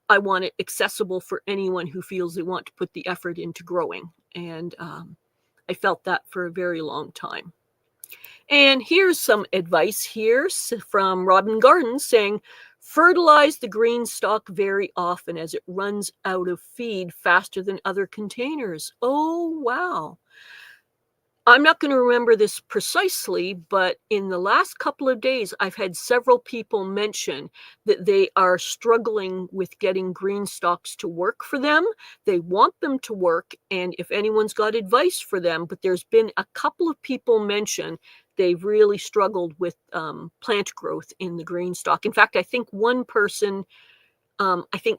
I want it accessible for anyone who feels they want to put the effort into growing. And I felt that for a very long time. And here's some advice here from Robin Gardens saying, fertilize the green stalk very often as it runs out of feed faster than other containers. Oh, wow. I'm not going to remember this precisely, but in the last couple of days, I've had several people mention that they are struggling with getting green stalks to work for them. They want them to work, and if anyone's got advice for them, but there's been a couple of people mention they've really struggled with plant growth in the green stalk. In fact, I think one person,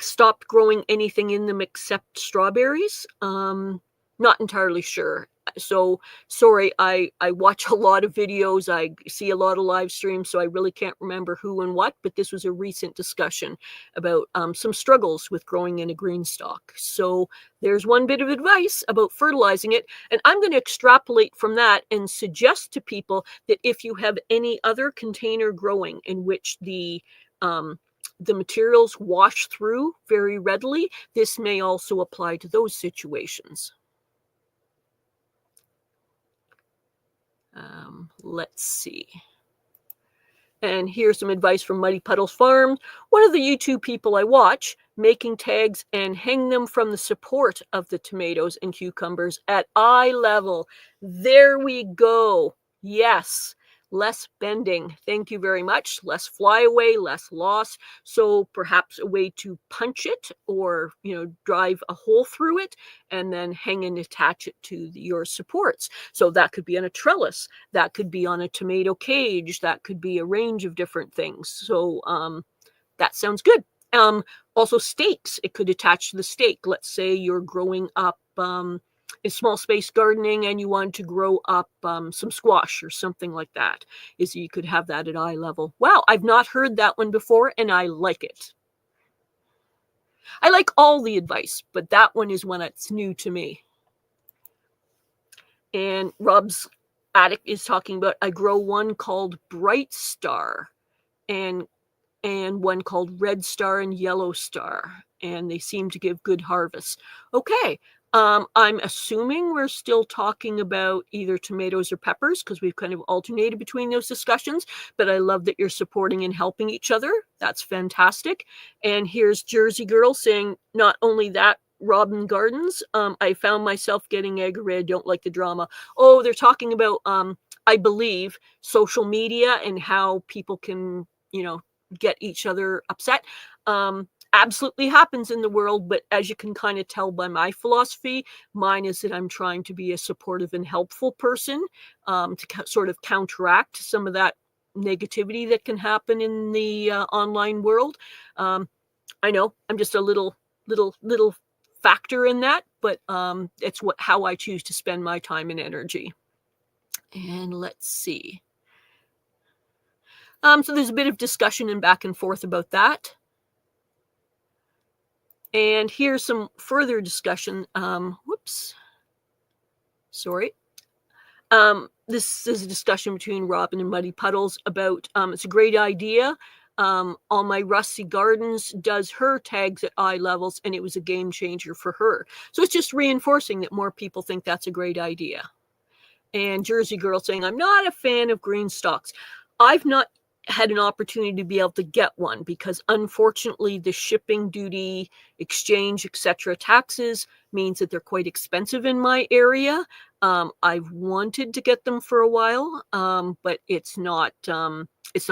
stopped growing anything in them except strawberries. Not entirely sure. So sorry, I watch a lot of videos, I see a lot of live streams, so I really can't remember who and what, but this was a recent discussion about some struggles with growing in a green stalk. So there's one bit of advice about fertilizing it, and I'm going to extrapolate from that and suggest to people that if you have any other container growing in which the materials wash through very readily, this may also apply to those situations. Let's see. And here's some advice from Muddy Puddles Farm. One of the YouTube people I watch making tags and hang them from the support of the tomatoes and cucumbers at eye level. There we go. Yes. less bending. Thank you very much. Less flyaway, less loss. So perhaps a way to punch it or, drive a hole through it and then hang and attach it to your supports. So that could be on a trellis. That could be on a tomato cage. That could be a range of different things. So that sounds good. Also stakes. It could attach to the stake. Let's say you're growing up in small space gardening and you want to grow up some squash or something like that. You could have that at eye level. Wow, I've not heard that one before and I like it. I like all the advice, but that one is one that's new to me. And Rob's attic is talking about, I grow one called Bright Star and one called Red Star and Yellow Star, and they seem to give good harvests. Okay, I'm assuming we're still talking about either tomatoes or peppers because we've kind of alternated between those discussions, but I love that you're supporting and helping each other. That's fantastic. And here's Jersey Girl saying, not only that, Robin Gardens, I found myself getting aggravated. Don't like the drama. Oh, they're talking about, I believe, social media and how people can, get each other upset. Absolutely happens in the world, but as you can kind of tell by my philosophy, mine is that I'm trying to be a supportive and helpful person to sort of counteract some of that negativity that can happen in the online world. I know I'm just a little factor in that, but it's how I choose to spend my time and energy. And let's see. So there's a bit of discussion and back and forth about that. And here's some further discussion. Whoops. Sorry. This is a discussion between Robin and Muddy Puddles about, it's a great idea. All My Rusty Gardens does her tags at eye levels, and it was a game changer for her. So it's just reinforcing that more people think that's a great idea. And Jersey Girl saying, I'm not a fan of green stalks. I've not had an opportunity to be able to get one because unfortunately the shipping, duty, exchange, etc. taxes means that they're quite expensive in my area. I've wanted to get them for a while, but it's not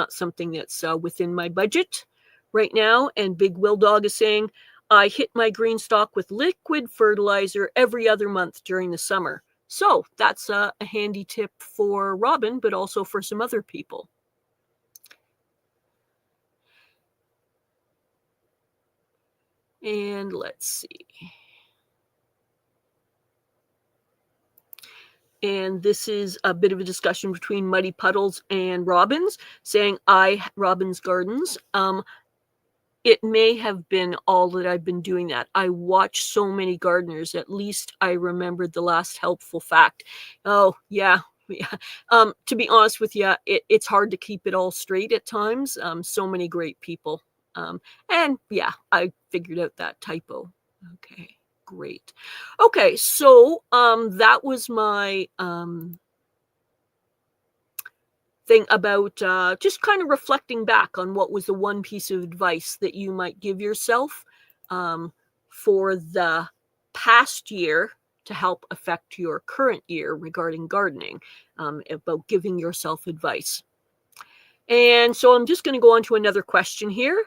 something that's within my budget right now. And Big Will Dog is saying, I hit my green stalk with liquid fertilizer every other month during the summer. So that's a handy tip for Robin, but also for some other people. And let's see. And this is a bit of a discussion between Muddy Puddles and Robin's, saying, Robin's Gardens. It may have been all that I've been doing that. I watch so many gardeners. At least I remembered the last helpful fact. Oh, yeah. To be honest with you, it's hard to keep it all straight at times. So many great people. And yeah, I figured out that typo. Okay, great. Okay, so that was my thing about just kind of reflecting back on what was the one piece of advice that you might give yourself for the past year to help affect your current year regarding gardening, about giving yourself advice. And so I'm just going to go on to another question here.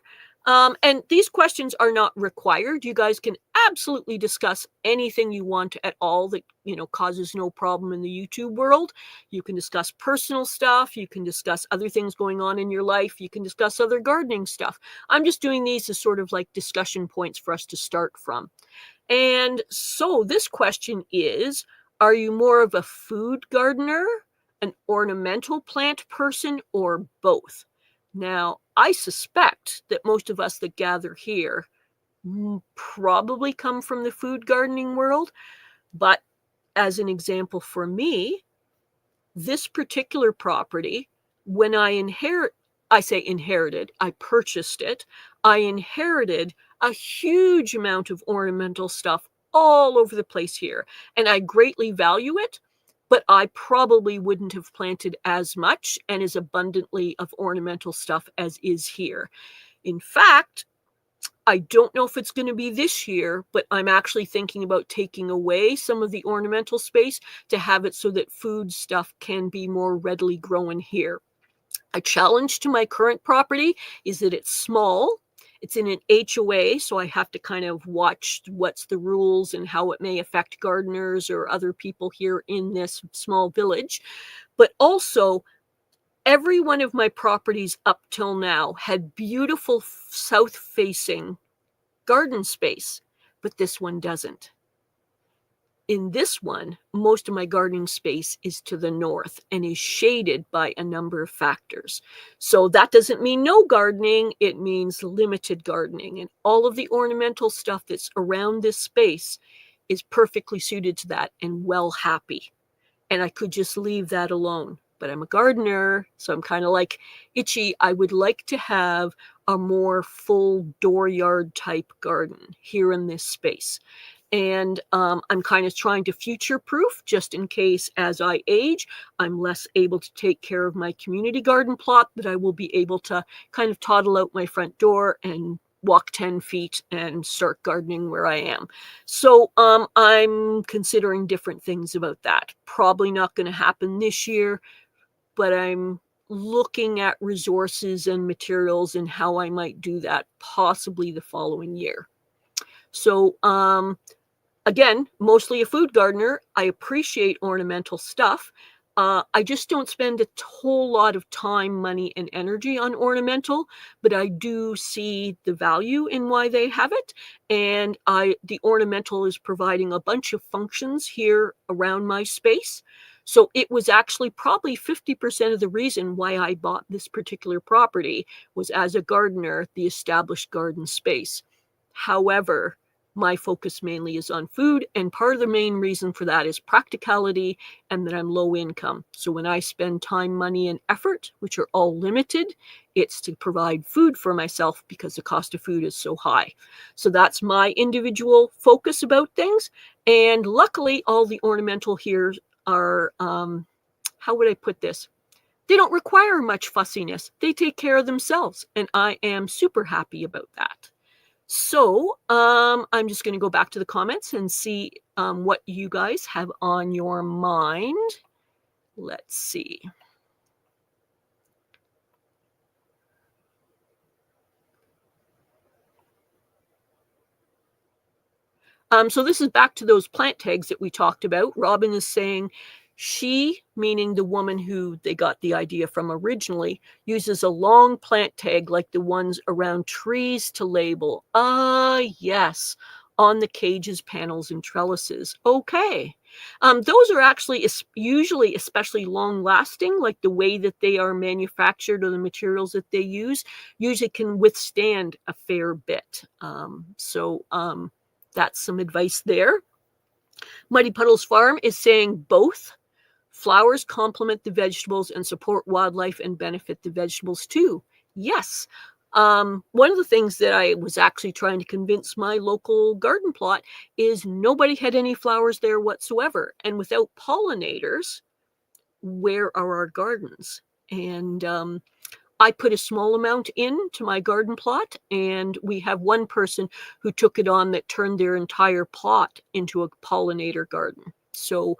And these questions are not required. You guys can absolutely discuss anything you want at all that, causes no problem in the YouTube world. You can discuss personal stuff. You can discuss other things going on in your life. You can discuss other gardening stuff. I'm just doing these as sort of like discussion points for us to start from. And so this question is, are you more of a food gardener, an ornamental plant person, or both? Now, I suspect that most of us that gather here probably come from the food gardening world, but as an example for me, this particular property, when I purchased it, I inherited a huge amount of ornamental stuff all over the place here, and I greatly value it. But I probably wouldn't have planted as much and as abundantly of ornamental stuff as is here. In fact, I don't know if it's going to be this year, but I'm actually thinking about taking away some of the ornamental space to have it so that food stuff can be more readily grown here. A challenge to my current property is that it's small. It's in an HOA, so I have to kind of watch what's the rules and how it may affect gardeners or other people here in this small village. But also, every one of my properties up till now had beautiful south-facing garden space, but this one doesn't. In this one, most of my gardening space is to the north and is shaded by a number of factors. So that doesn't mean no gardening, it means limited gardening. And all of the ornamental stuff that's around this space is perfectly suited to that and well happy. And I could just leave that alone. But I'm a gardener, so I'm kind of like itchy. I would like to have a more full dooryard type garden here in this space. And I'm kind of trying to future-proof just in case as I age, I'm less able to take care of my community garden plot, that I will be able to kind of toddle out my front door and walk 10 feet and start gardening where I am. So I'm considering different things about that. Probably not going to happen this year, but I'm looking at resources and materials and how I might do that possibly the following year. So again, mostly a food gardener. I appreciate ornamental stuff. I just don't spend a whole lot of time, money, and energy on ornamental, but I do see the value in why they have it. And the ornamental is providing a bunch of functions here around my space. So it was actually probably 50% of the reason why I bought this particular property was as a gardener, the established garden space. However, my focus mainly is on food, and part of the main reason for that is practicality and that I'm low income. So when I spend time, money, and effort, which are all limited, it's to provide food for myself because the cost of food is so high. So that's my individual focus about things. And luckily, all the ornamental here are, how would I put this? They don't require much fussiness. They take care of themselves, and I am super happy about that. So I'm just going to go back to the comments and see what you guys have on your mind. Let's see. So this is back to those plant tags that we talked about. Robin is saying she, meaning the woman who they got the idea from originally, uses a long plant tag like the ones around trees to label. Yes, on the cages, panels, and trellises. Okay. Those are actually usually especially long lasting, like the way that they are manufactured or the materials that they use usually can withstand a fair bit. That's some advice there. Muddy Puddles Farm is saying both. Flowers complement the vegetables and support wildlife and benefit the vegetables too. Yes. One of the things that I was actually trying to convince my local garden plot is nobody had any flowers there whatsoever. And without pollinators, where are our gardens? And I put a small amount into my garden plot, and we have one person who took it on that turned their entire plot into a pollinator garden. So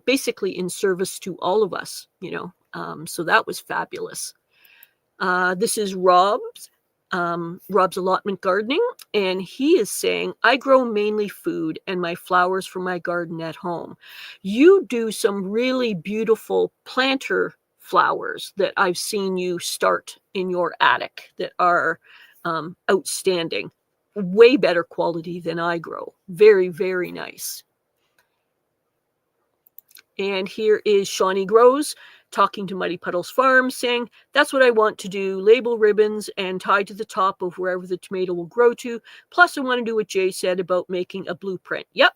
basically in service to all of us, so that was fabulous. This is Rob's Allotment Gardening, and he is saying, I grow mainly food and my flowers for my garden at home. You do some really beautiful planter flowers that I've seen you start in your attic that are outstanding. Way better quality than I grow. Very, very nice. And here is Shawnee Grows talking to Muddy Puddles Farm, saying, that's what I want to do, label ribbons and tie to the top of wherever the tomato will grow to. Plus, I want to do what Jay said about making a blueprint. Yep.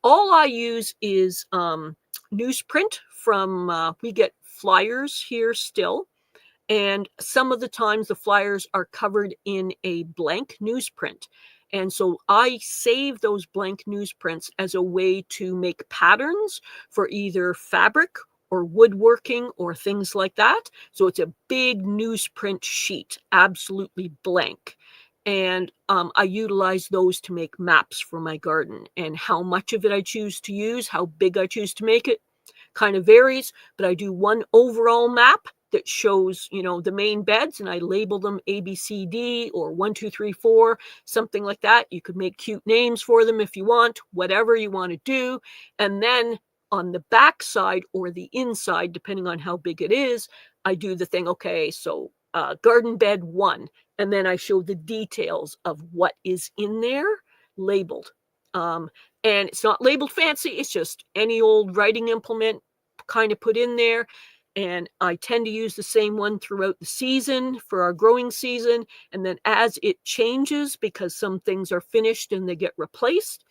All I use is newsprint from, we get flyers here still. And some of the times the flyers are covered in a blank newsprint. And so I save those blank newsprints as a way to make patterns for either fabric or woodworking or things like that. So it's a big newsprint sheet, absolutely blank. And I utilize those to make maps for my garden, and how much of it I choose to use, how big I choose to make it, kind of varies, but I do one overall map that shows, the main beds, and I label them A, B, C, D, or 1, 2, 3, 4, something like that. You could make cute names for them if you want, whatever you want to do. And then on the back side or the inside, depending on how big it is, I do the thing, okay, so garden bed 1, and then I show the details of what is in there labeled. And it's not labeled fancy, it's just any old writing implement kind of put in there. And I tend to use the same one throughout the season for our growing season. And then as it changes, because some things are finished and they get replaced,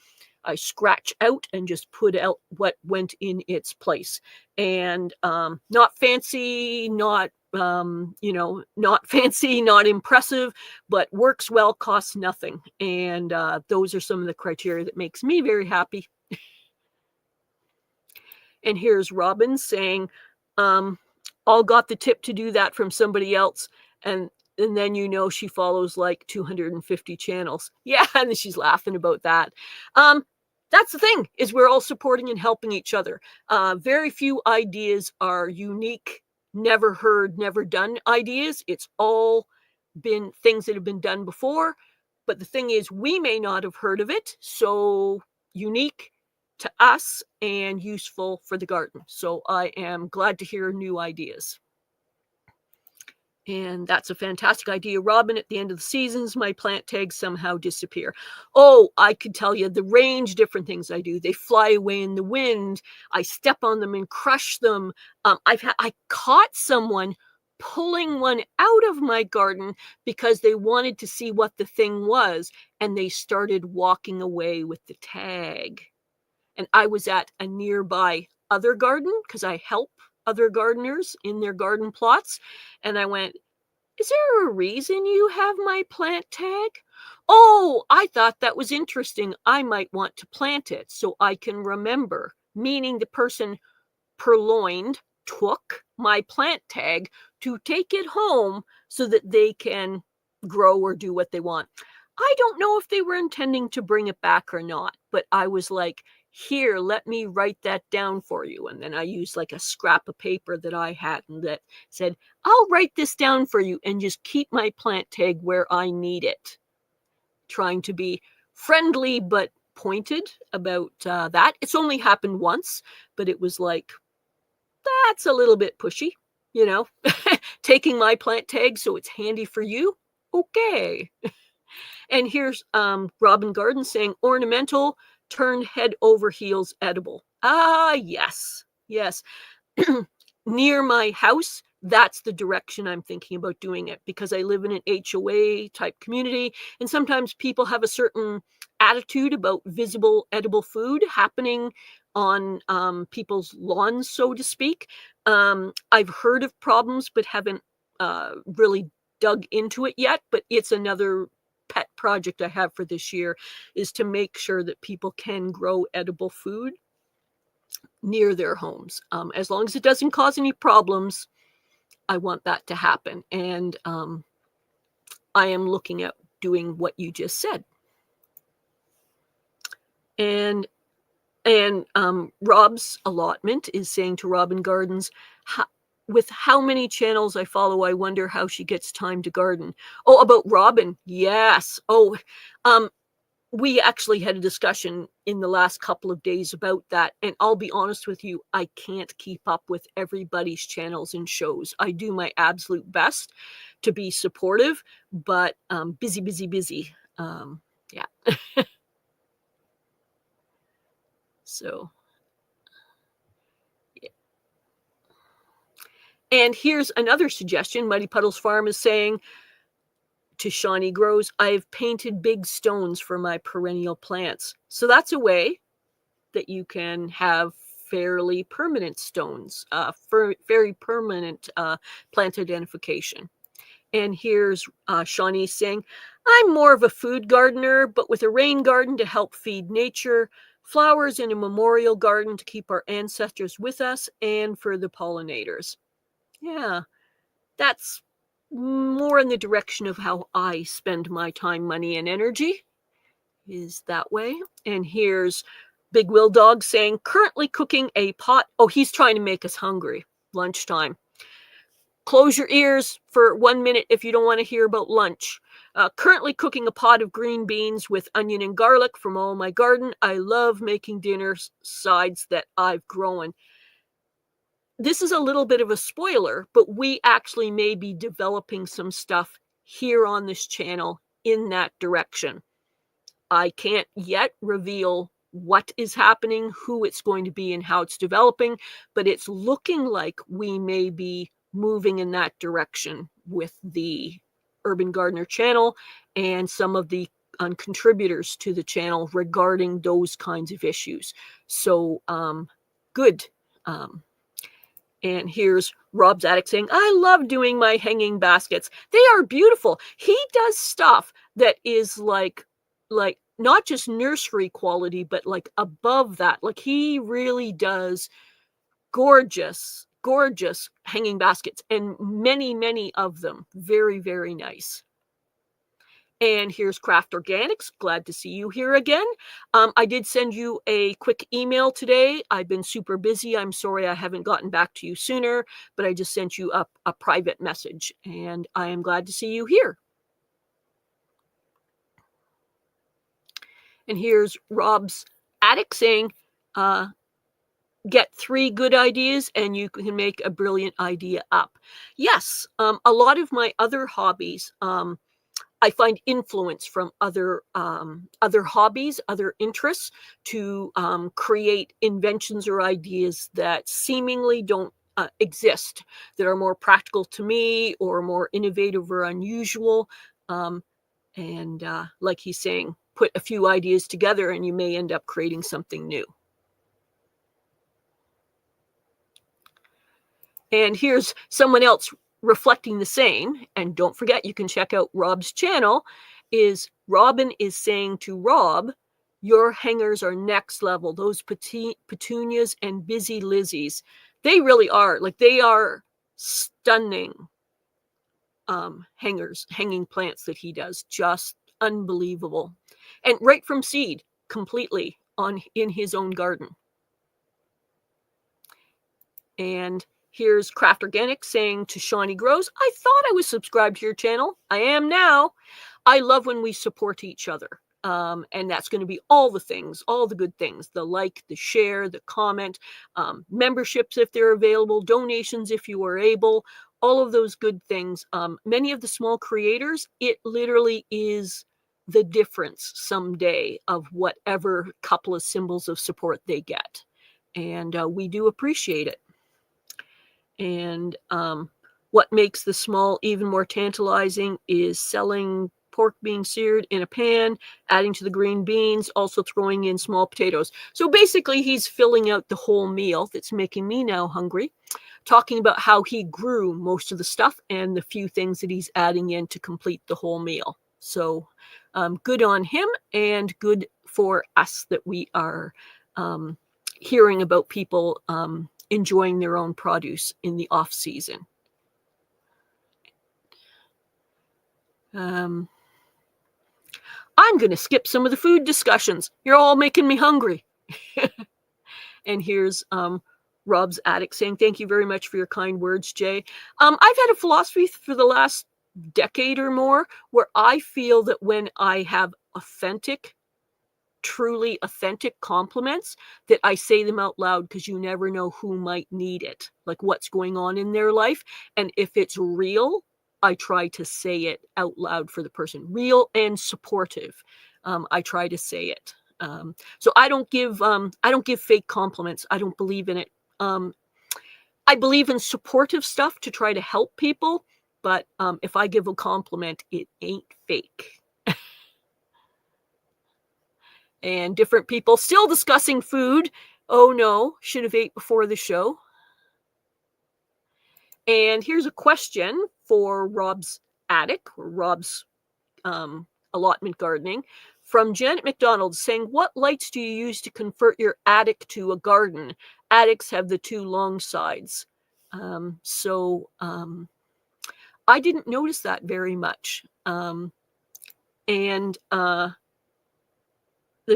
I scratch out and just put out what went in its place. And not fancy, not not fancy, not impressive, but works well, costs nothing. And those are some of the criteria that makes me very happy. And here's Robin saying, all got the tip to do that from somebody else. And then she follows like 250 channels. Yeah, and she's laughing about that. That's the thing, is we're all supporting and helping each other. Very few ideas are unique, never heard, never done ideas. It's all been things that have been done before. But the thing is, we may not have heard of it, so unique to us and useful for the garden. So I am glad to hear new ideas. And that's a fantastic idea, Robin. At the end of the seasons, my plant tags somehow disappear. Oh, I could tell you the range different things I do. They fly away in the wind. I step on them and crush them. I caught someone pulling one out of my garden because they wanted to see what the thing was, and they started walking away with the tag. And I was at a nearby other garden because I help other gardeners in their garden plots. And I went, is there a reason you have my plant tag? Oh, I thought that was interesting. I might want to plant it so I can remember. Meaning the person purloined, took my plant tag to take it home so that they can grow or do what they want. I don't know if they were intending to bring it back or not, but I was like, here, let me write that down for you. And then I used like a scrap of paper that I had and that said, I'll write this down for you and just keep my plant tag where I need it. Trying to be friendly but pointed about that. It's only happened once, but it was like, that's a little bit pushy, taking my plant tag so it's handy for you. Okay. And here's Robin Garden saying, ornamental, turned head over heels, edible. Ah, yes. Near my house, that's the direction I'm thinking about doing it, because I live in an HOA type community, and sometimes people have a certain attitude about visible edible food happening on people's lawns, so to speak. I've heard of problems but haven't really dug into it yet, but it's another pet project I have for this year, is to make sure that people can grow edible food near their homes. As long as it doesn't cause any problems, I want that to happen. And I am looking at doing what you just said. And Rob's allotment is saying to Robin Gardens, with how many channels I follow, I wonder how she gets time to garden. Oh, about Robin. Yes. Oh, we actually had a discussion in the last couple of days about that. And I'll be honest with you, I can't keep up with everybody's channels and shows. I do my absolute best to be supportive, but busy. Yeah. So. And here's another suggestion. Muddy Puddles Farm is saying to Shawnee Grows, I've painted big stones for my perennial plants. So that's a way that you can have fairly permanent stones, very permanent plant identification. And here's Shawnee saying, I'm more of a food gardener, but with a rain garden to help feed nature, flowers in a memorial garden to keep our ancestors with us, and for the pollinators. Yeah, that's more in the direction of how I spend my time, money, and energy is that way. And here's Big Will Dog saying, currently cooking a pot. Oh, he's trying to make us hungry. Lunchtime. Close your ears for 1 minute if you don't want to hear about lunch. Currently cooking a pot of green beans with onion and garlic from all my garden. I love making dinner sides that I've grown. This is a little bit of a spoiler, but we actually may be developing some stuff here on this channel in that direction. I can't yet reveal what is happening, who it's going to be, and how it's developing, but it's looking like we may be moving in that direction with the Urban Gardener channel and some of the contributors to the channel regarding those kinds of issues. So good. And here's Rob's Attic saying, I love doing my hanging baskets. They are beautiful. He does stuff that is like not just nursery quality, but like above that. Like he really does gorgeous hanging baskets, and many of them. Very, very nice. And here's Craft Organics. Glad to see you here again. I did send you a quick email today. I've been super busy. I'm sorry I haven't gotten back to you sooner, but I just sent you a private message, and I am glad to see you here. And here's Rob's Attic saying, get 3 good ideas and you can make a brilliant idea up. Yes, a lot of my other hobbies, I find influence from other hobbies, other interests to create inventions or ideas that seemingly don't exist, that are more practical to me or more innovative or unusual. And like he's saying, put a few ideas together and you may end up creating something new. And here's someone else reflecting the same. And don't forget, you can check out Rob's channel. Is Robin is saying to Rob, your hangers are next level. Those petunias and busy Lizzies, they really are. Like, they are stunning hanging plants that he does. Just unbelievable. And right from seed, completely in his own garden. And here's Craft Organic saying to Shawnee Grows, I thought I was subscribed to your channel. I am now. I love when we support each other. And that's going to be all the things, all the good things, the like, the share, the comment, memberships if they're available, donations if you are able, all of those good things. Many of the small creators, it literally is the difference someday of whatever couple of symbols of support they get. And we do appreciate it. And what makes the small even more tantalizing is selling pork being seared in a pan, adding to the green beans, also throwing in small potatoes. So basically, he's filling out the whole meal. That's making me now hungry. Talking about how he grew most of the stuff and the few things that he's adding in to complete the whole meal. So good on him, and good for us that we are hearing about people enjoying their own produce in the off season. I'm going to skip some of the food discussions. You're all making me hungry. And here's Rob's Attic saying, thank you very much for your kind words, Jay. I've had a philosophy for the last decade or more where I feel that when I have truly authentic compliments, that I say them out loud, because you never know who might need it, like what's going on in their life. And if it's real, I try to say it out loud for the person. Real and supportive. I try to say it. So I don't give fake compliments. I don't believe in it. I believe in supportive stuff to try to help people, but if I give a compliment, it ain't fake. And different people still discussing food. Oh no, should have ate before the show. And here's a question for Rob's Attic, or Rob's allotment gardening, from Janet McDonald, saying, what lights do you use to convert your attic to a garden? Attics have the 2 long sides. I didn't notice that very much. They're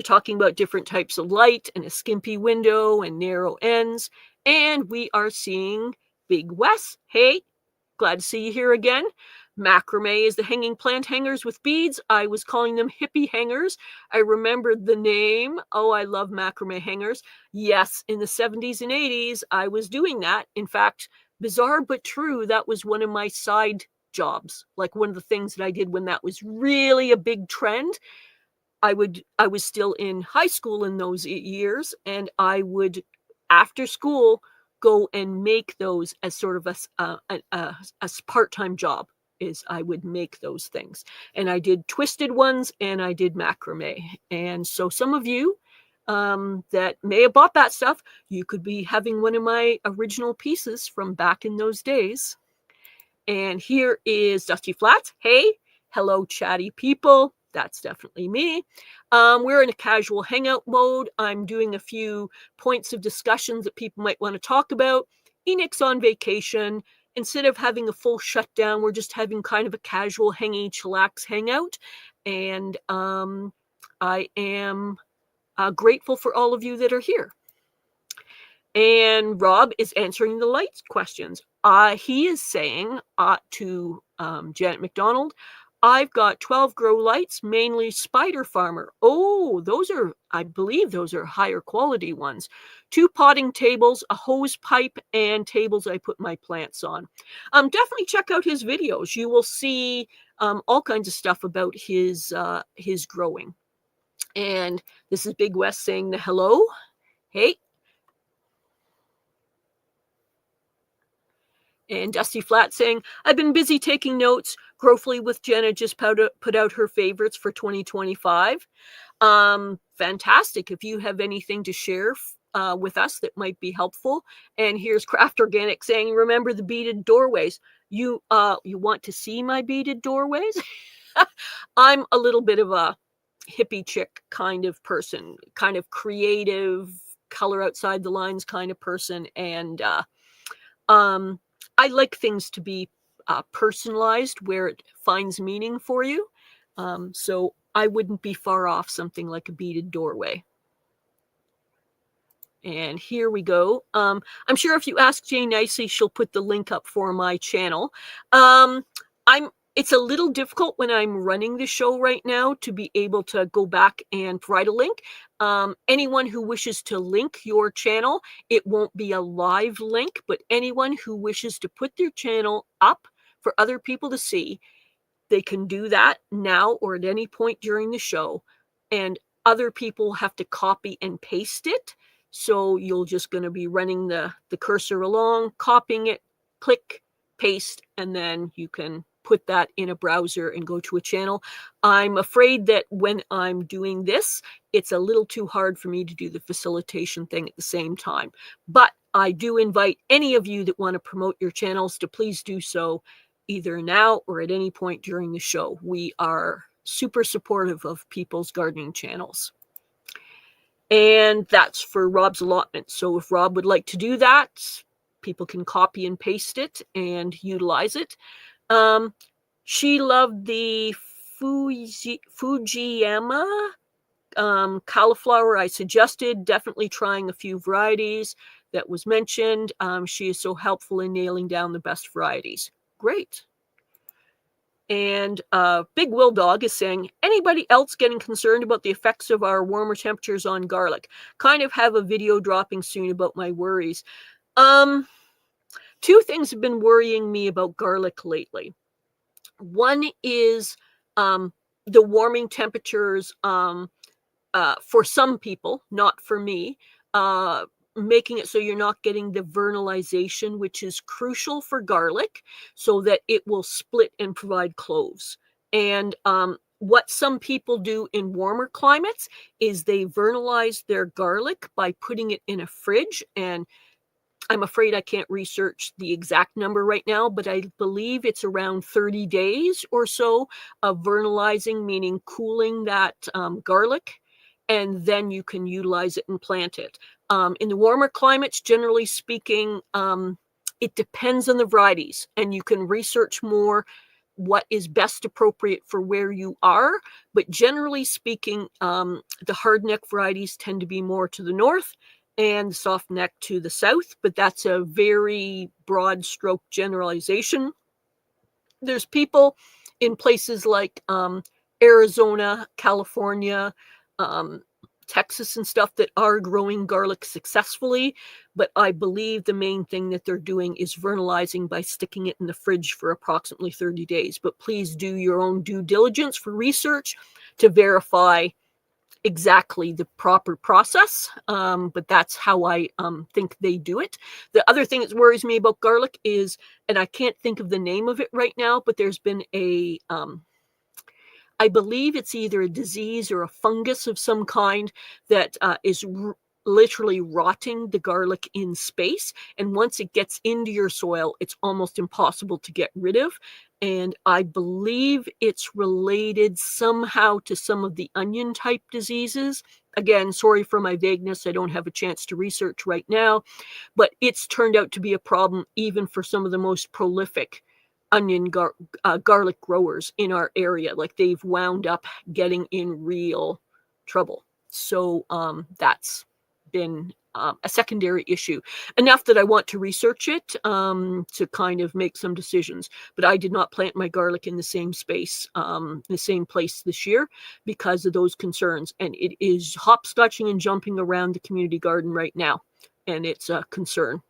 talking about different types of light and a skimpy window and narrow ends. And we are seeing Big Wes. Hey, glad to see you here again. Macrame is the hanging plant hangers with beads. I was calling them hippie hangers. I remembered the name. Oh, I love macrame hangers. Yes, in the 70s and 80s, I was doing that. In fact, bizarre but true, that was one of my side jobs. Like one of the things that I did when that was really a big trend. I was still in high school in those years, and I would, after school, go and make those as sort of a part-time job. Is I would make those things, and I did twisted ones and I did macrame. And so some of you that may have bought that stuff, you could be having one of my original pieces from back in those days. And here is Dusty Flats. Hey, hello, chatty people. That's definitely me. We're in a casual hangout mode. I'm doing a few points of discussions that people might want to talk about. Enix's on vacation. Instead of having a full shutdown, we're just having kind of a casual hangy, chillax hangout. And I am grateful for all of you that are here. And Rob is answering the light questions. He is saying to Janet McDonald, I've got 12 grow lights, mainly Spider Farmer. Oh, I believe those are higher quality ones. 2 potting tables, a hose pipe, and tables I put my plants on. Definitely check out his videos. You will see all kinds of stuff about his growing. And this is Big Wes saying the hello. Hey. And Dusty Flat saying, I've been busy taking notes. Growfully with Jenna just put out her favorites for 2025. Fantastic. If you have anything to share with us that might be helpful. And here's Craft Organic saying, remember the beaded doorways. You want to see my beaded doorways? I'm a little bit of a hippie chick kind of person, kind of creative, color outside the lines kind of person. And I like things to be personalized where it finds meaning for you. So I wouldn't be far off something like a beaded doorway. And here we go. I'm sure if you ask Jay nicely, she'll put the link up for my channel. It's a little difficult when I'm running the show right now to be able to go back and provide a link. Anyone who wishes to link your channel, it won't be a live link, but anyone who wishes to put their channel up for other people to see, they can do that now or at any point during the show. And other people have to copy and paste it. So you're just going to be running the cursor along, copying it, click, paste, and then you can put that in a browser and go to a channel. I'm afraid that when I'm doing this, it's a little too hard for me to do the facilitation thing at the same time. But I do invite any of you that want to promote your channels to please do so either now or at any point during the show. We are super supportive of people's gardening channels. And that's for Rob's allotment. So if Rob would like to do that, people can copy and paste it and utilize it. She loved the Fujiyama cauliflower I suggested, definitely trying a few varieties that was mentioned. She is so helpful in nailing down the best varieties. Great. And Big Will Dog is saying, anybody else getting concerned about the effects of our warmer temperatures on garlic? Kind of have a video dropping soon about my worries. 2 things have been worrying me about garlic lately. One is the warming temperatures for some people, not for me, making it so you're not getting the vernalization, which is crucial for garlic so that it will split and provide cloves. And what some people do in warmer climates is they vernalize their garlic by putting it in a fridge. And I'm afraid I can't research the exact number right now, but I believe it's around 30 days or so of vernalizing, meaning cooling that garlic, and then you can utilize it and plant it. In the warmer climates, generally speaking, It depends on the varieties, and you can research more what is best appropriate for where you are. But generally speaking, the hardneck varieties tend to be more to the north and the soft neck to the south, but that's a very broad stroke generalization. There's people in places like Arizona, California, Texas and stuff that are growing garlic successfully, but I believe the main thing that they're doing is vernalizing by sticking it in the fridge for approximately 30 days. But please do your own due diligence for research to verify exactly the proper process, but that's how I think they do it. The other thing that worries me about garlic is, and I can't think of the name of it right now, but there's been a I believe it's either a disease or a fungus of some kind that is literally rotting the garlic in space. And once it gets into your soil, it's almost impossible to get rid of. And I believe it's related somehow to some of the onion type diseases. Again, sorry for my vagueness. I don't have a chance to research right now, but it's turned out to be a problem even for some of the most prolific garlic growers in our area. Like, they've wound up getting in real trouble. So that's been a secondary issue, enough that I want to research it to kind of make some decisions. But I did not plant my garlic in the same space, the same place this year because of those concerns. And it is hopscotching and jumping around the community garden right now, and it's a concern.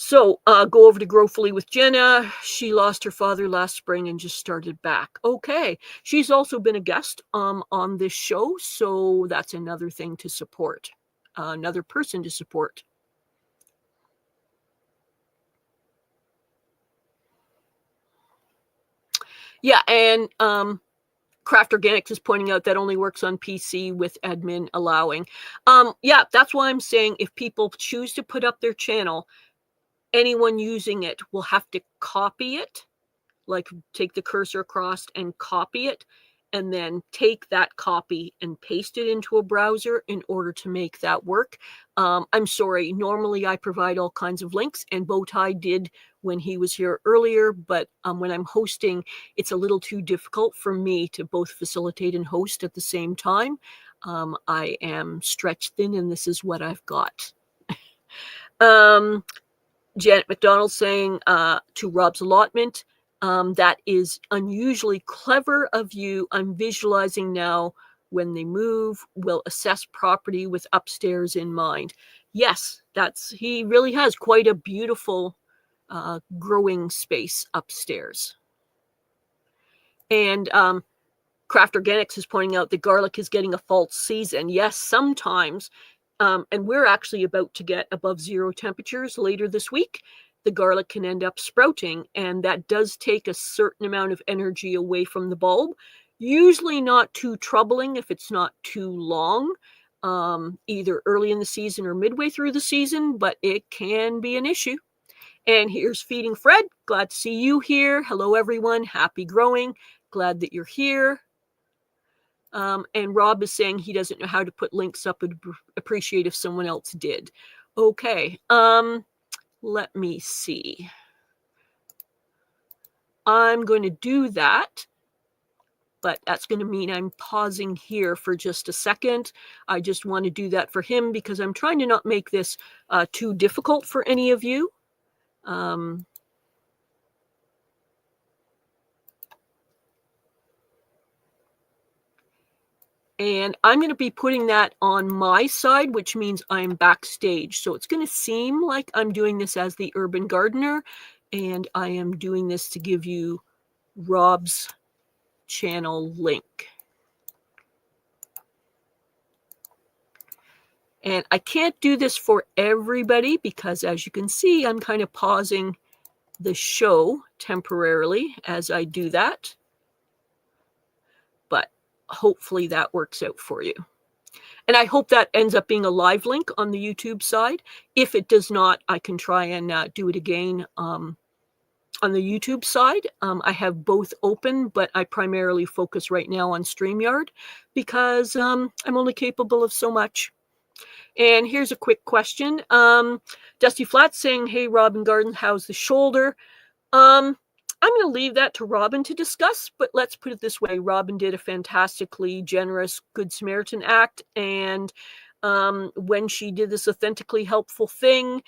So go over to Growfully with Jenna. She lost her father last spring and just started back. Okay. She's also been a guest on this show, so that's another thing to support, another person to support. Yeah, and Craft Organics is pointing out that only works on PC with admin allowing. Yeah, that's why I'm saying if people choose to put up their channel, anyone using it will have to copy it, like take the cursor across and copy it, and then take that copy and paste it into a browser in order to make that work. I'm sorry, normally I provide all kinds of links, and Bowtie did when he was here earlier, but when I'm hosting, it's a little too difficult for me to both facilitate and host at the same time. I am stretched thin, and this is what I've got. Janet McDonald saying to Rob's allotment, that is unusually clever of you. I'm visualizing now when they move, will assess property with upstairs in mind. Yes, he really has quite a beautiful growing space upstairs. And Craft Organics is pointing out that garlic is getting a false season. Yes, sometimes. And we're actually about to get above 0 temperatures later this week. The garlic can end up sprouting, and that does take a certain amount of energy away from the bulb. Usually not too troubling if it's not too long, either early in the season or midway through the season, but it can be an issue. And here's Feeding Fred. Glad to see you here. Hello, everyone. Happy growing. Glad that you're here. And Rob is saying he doesn't know how to put links up. Would appreciate if someone else did. Okay. Let me see. I'm going to do that, but that's going to mean I'm pausing here for just a second. I just want to do that for him because I'm trying to not make this too difficult for any of you. And I'm going to be putting that on my side, which means I'm backstage. So it's going to seem like I'm doing this as the urban gardener, and I am doing this to give you Rob's channel link. And I can't do this for everybody because, as you can see, I'm kind of pausing the show temporarily as I do that. But hopefully that works out for you. And I hope that ends up being a live link on the YouTube side. If it does not, I can try and do it again on the YouTube side. I have both open, but I primarily focus right now on StreamYard because I'm only capable of so much. And here's a quick question. Dusty Flat saying, hey, Robin Garden, how's the shoulder? I'm going to leave that to Robin to discuss, but let's put it this way. Robin did a fantastically generous Good Samaritan act, and when she did this authentically helpful thing,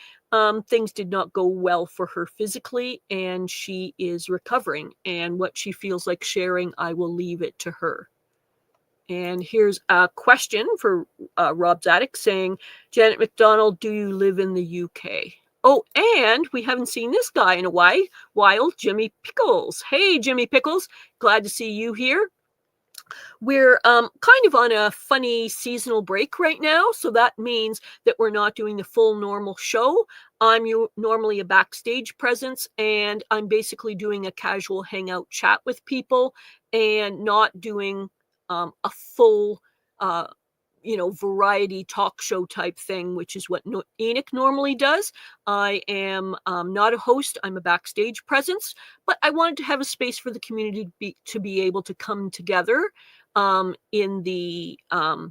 things did not go well for her physically, and she is recovering. And what she feels like sharing, I will leave it to her. And here's a question for Rob Zadek saying, Janet McDonald, do you live in the UK? Oh, and we haven't seen this guy in a while, Jimmy Pickles. Hey, Jimmy Pickles, glad to see you here. We're kind of on a funny seasonal break right now, so that means that we're not doing the full normal show. I'm normally a backstage presence, and I'm basically doing a casual hangout chat with people and not doing a full variety talk show type thing, which is what Enoch normally does. I am not a host. I'm a backstage presence, but I wanted to have a space for the community to be able to come together in the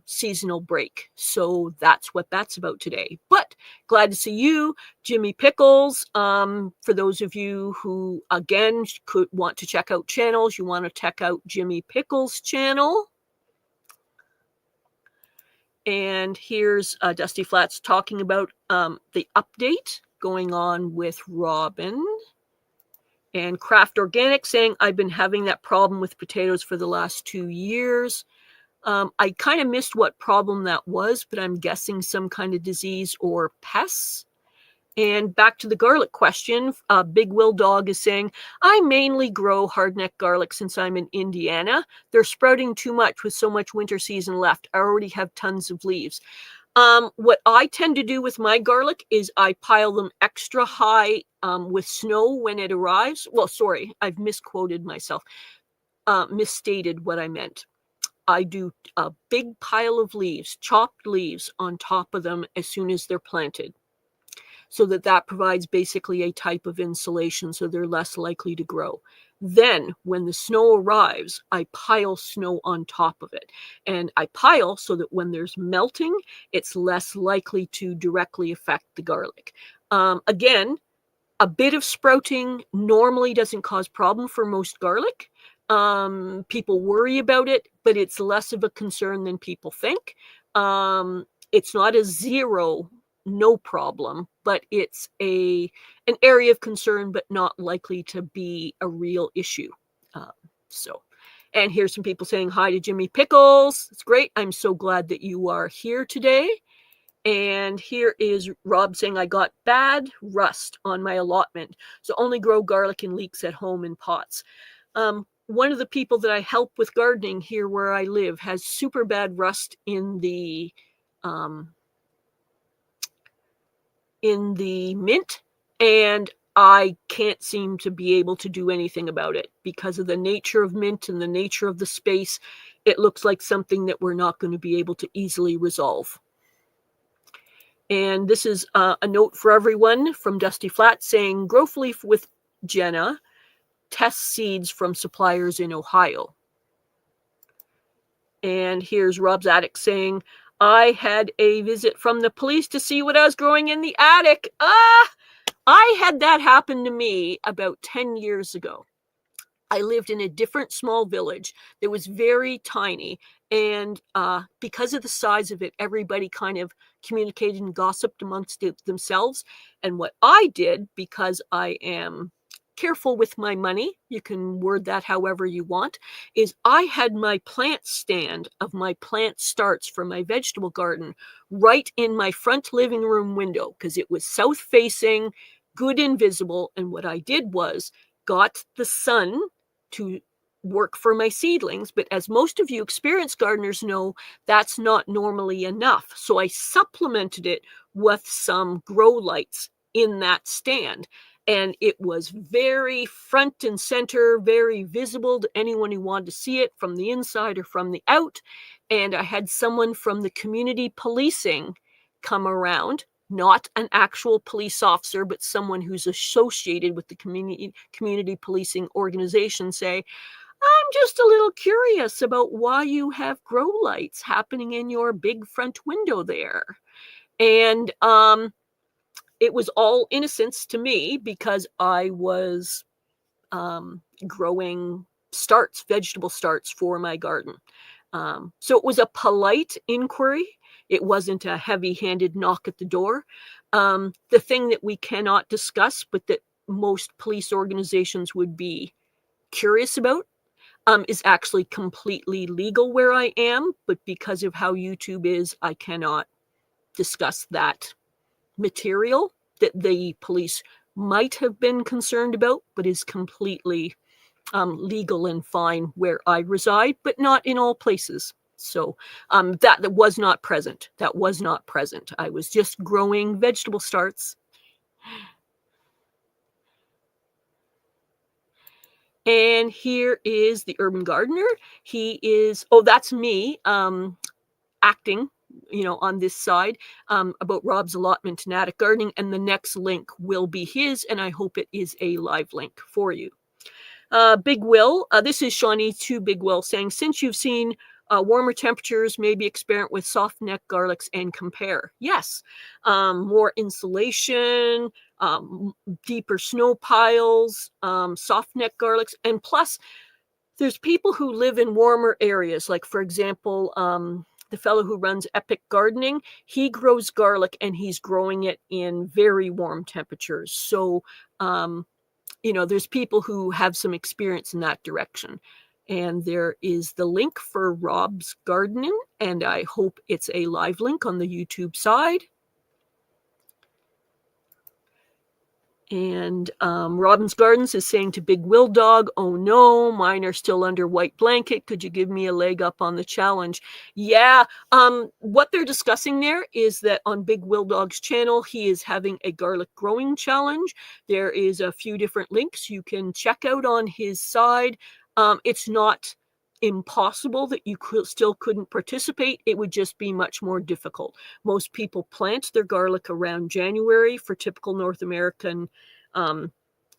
seasonal break. So that's what that's about today. But glad to see you, Jimmy Pickles. For those of you who, again, could want to check out channels, you want to check out Jimmy Pickles' channel. And here's Dusty Flats talking about the update going on with Robin. And Craft Organic saying, I've been having that problem with potatoes for the last 2 years. I kind of missed what problem that was, but I'm guessing some kind of disease or pests. And back to the garlic question, Big Will Dog is saying, I mainly grow hardneck garlic since I'm in Indiana. They're sprouting too much with so much winter season left. I already have tons of leaves. What I tend to do with my garlic is I pile them extra high with snow when it arrives. Well, sorry, I've misquoted myself, misstated what I meant. I do a big pile of leaves, chopped leaves on top of them as soon as they're planted, so that provides basically a type of insulation so they're less likely to grow. Then when the snow arrives, I pile snow on top of it. And I pile so that when there's melting, it's less likely to directly affect the garlic. Again, a bit of sprouting normally doesn't cause problem for most garlic. People worry about it, but it's less of a concern than people think. It's not a zero no problem, but it's an area of concern, but not likely to be a real issue. And here's some people saying hi to Jimmy Pickles. It's great. I'm so glad that you are here today. And here is Rob saying, I got bad rust on my allotment, so only grow garlic and leeks at home in pots. One of the people that I help with gardening here where I live has super bad rust in the mint, and I can't seem to be able to do anything about it because of the nature of mint and the nature of the space. It looks like something that we're not going to be able to easily resolve. And this is a note for everyone from Dusty Flat saying, Growth Leaf with Jenna tests seeds from suppliers in Ohio. And here's Rob's Attic saying, I had a visit from the police to see what I was growing in the attic. I had that happen to me about 10 years ago. I lived in a different small village that was very tiny. And because of the size of it, everybody kind of communicated and gossiped amongst themselves. And what I did, because I am careful with my money, you can word that however you want, is I had my plant stand of my plant starts for my vegetable garden right in my front living room window because it was south facing, good and visible. And what I did was got the sun to work for my seedlings. But as most of you experienced gardeners know, that's not normally enough. So I supplemented it with some grow lights in that stand. And it was very front and center, very visible to anyone who wanted to see it from the inside or from the out. And I had someone from the community policing come around, not an actual police officer, but someone who's associated with the community policing organization say, I'm just a little curious about why you have grow lights happening in your big front window there. And it was all innocence to me because I was growing vegetable starts for my garden. So it was a polite inquiry. It wasn't a heavy-handed knock at the door. The thing that we cannot discuss, but that most police organizations would be curious about, is actually completely legal where I am, but because of how YouTube is, I cannot discuss that material that the police might have been concerned about, but is completely legal and fine where I reside, but not in all places. So that was not present. That was not present. I was just growing vegetable starts. And here is the urban gardener. He is, that's me acting, on this side about Rob's allotment to Natick Gardening. And the next link will be his, and I hope it is a live link for you. Big Will, this is Shawnee to Big Will saying, since you've seen warmer temperatures, maybe experiment with soft neck garlics and compare. Yes, more insulation, deeper snow piles, soft neck garlics. And plus, there's people who live in warmer areas. Like, for example, the fellow who runs Epic Gardening, he grows garlic and he's growing it in very warm temperatures. So, there's people who have some experience in that direction. And there is the link for Rob's Gardening, and I hope it's a live link on the YouTube side. And Robin's Gardens is saying to Big Will Dog, oh no, mine are still under white blanket. Could you give me a leg up on the challenge? Yeah, what they're discussing there is that on Big Will Dog's channel, he is having a garlic growing challenge. There is a few different links you can check out on his side. It's not impossible that you still couldn't participate. It would just be much more difficult. Most people plant their garlic around January for typical North American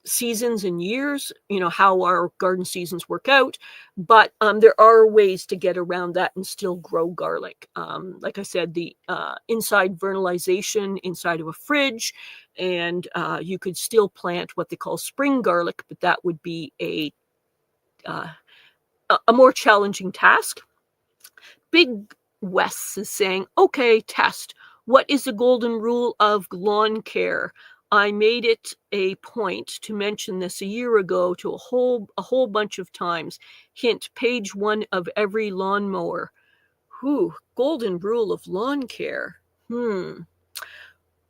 seasons and years, how our garden seasons work out. But there are ways to get around that and still grow garlic. Like I said, the inside vernalization inside of a fridge, and you could still plant what they call spring garlic, but that would be a more challenging task. Big Wes is saying, okay, test. What is the golden rule of lawn care? I made it a point to mention this a year ago to a whole bunch of times. Hint, page 1 of every lawnmower. Golden rule of lawn care.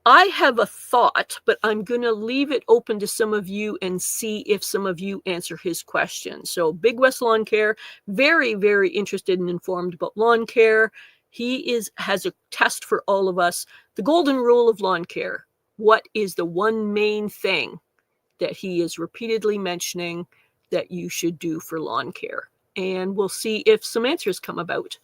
I have a thought, but I'm going to leave it open to some of you and see if some of you answer his question. So Big West Lawn Care, very, very interested and informed about lawn care. He has a test for all of us. The golden rule of lawn care. What is the one main thing that he is repeatedly mentioning that you should do for lawn care? And we'll see if some answers come about.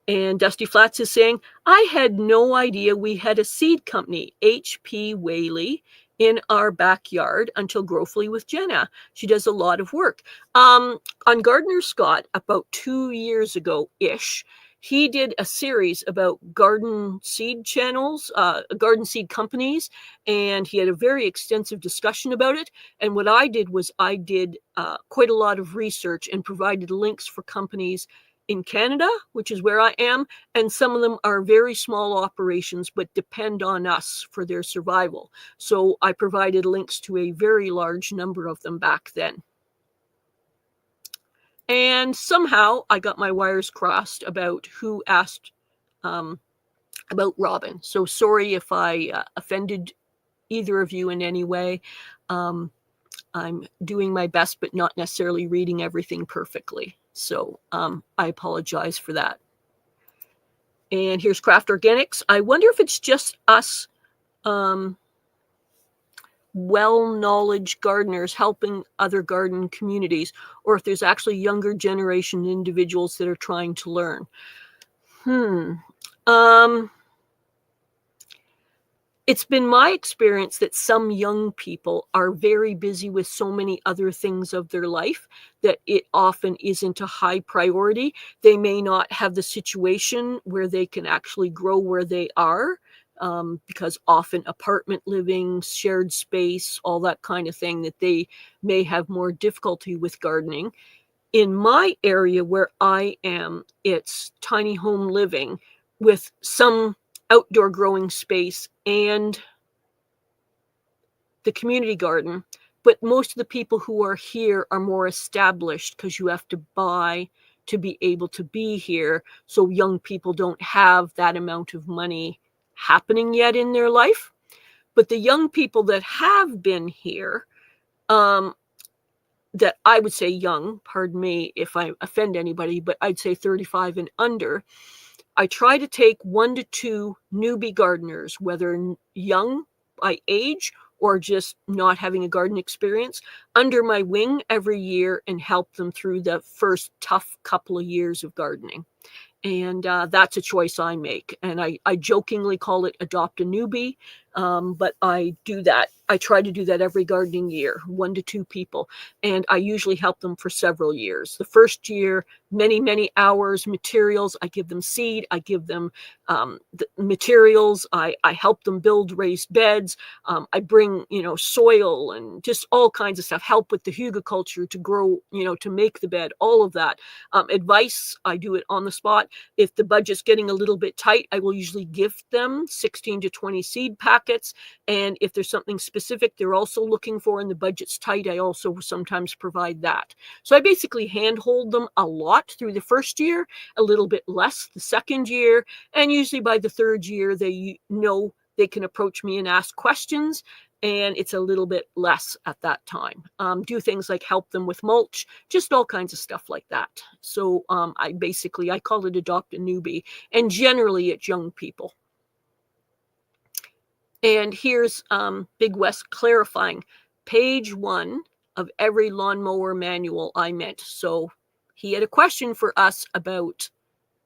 And Dusty Flats is saying, I had no idea we had a seed company, HP Whaley, in our backyard until Growfully with Jenna. She does a lot of work. On Gardener Scott, about 2 years ago-ish, he did a series about garden seed channels, garden seed companies, and he had a very extensive discussion about it. And what I did was I did quite a lot of research and provided links for companies in Canada, which is where I am, and some of them are very small operations but depend on us for their survival. So I provided links to a very large number of them back then. And somehow I got my wires crossed about who asked about Robin. So sorry if I offended either of you in any way. I'm doing my best, but not necessarily reading everything perfectly. So I apologize for that. And here's Craft Organics. I wonder if it's just us well-knowledge gardeners helping other garden communities, or if there's actually younger generation individuals that are trying to learn. It's been my experience that some young people are very busy with so many other things of their life that it often isn't a high priority. They may not have the situation where they can actually grow where they are. because often apartment living, shared space, all that kind of thing, that they may have more difficulty with gardening. In my area where I am, it's tiny home living with some outdoor growing space and the community garden. But most of the people who are here are more established because you have to buy to be able to be here. So young people don't have that amount of money happening yet in their life. But the young people that have been here, that I would say young, pardon me if I offend anybody, but I'd say 35 and under, I try to take 1 to 2 newbie gardeners, whether young by age or just not having a garden experience, under my wing every year and help them through the first tough couple of years of gardening. And that's a choice I make. And I jokingly call it adopt a newbie, but I do that. I try to do that every gardening year, 1 to 2 people. And I usually help them for several years. The first year, many, many hours, materials. I give them seed. I give them the materials. I help them build raised beds. I bring, soil and just all kinds of stuff, help with the hugelkultur to grow, to make the bed, all of that. Advice, I do it on the spot. If the budget's getting a little bit tight, I will usually gift them 16 to 20 seed packets. And if there's something specific they're also looking for and the budget's tight, I also sometimes provide that. So I basically handhold them a lot through the first year, a little bit less the second year. And usually by the third year, they know they can approach me and ask questions. And it's a little bit less at that time. Do things like help them with mulch, just all kinds of stuff like that. So I call it adopt a newbie, and generally it's young people. And here's Big West clarifying. Page 1 of every lawnmower manual I meant. So he had a question for us about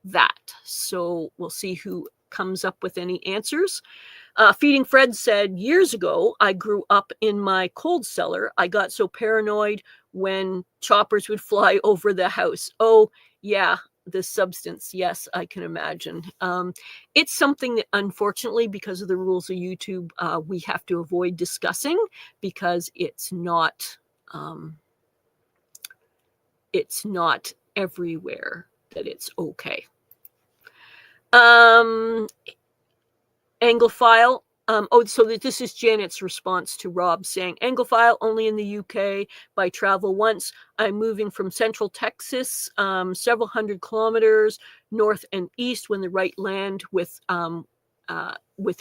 that. So we'll see who comes up with any answers. Feeding Fred said, years ago, I grew up in my cold cellar. I got so paranoid when choppers would fly over the house. Oh, yeah, the substance. Yes, I can imagine. It's something that, unfortunately, because of the rules of YouTube, we have to avoid discussing because it's not everywhere that it's okay. Anglophile. So this is Janet's response to Rob saying, Anglophile only in the UK by travel once. I'm moving from central Texas, several hundred kilometers north and east when the right land with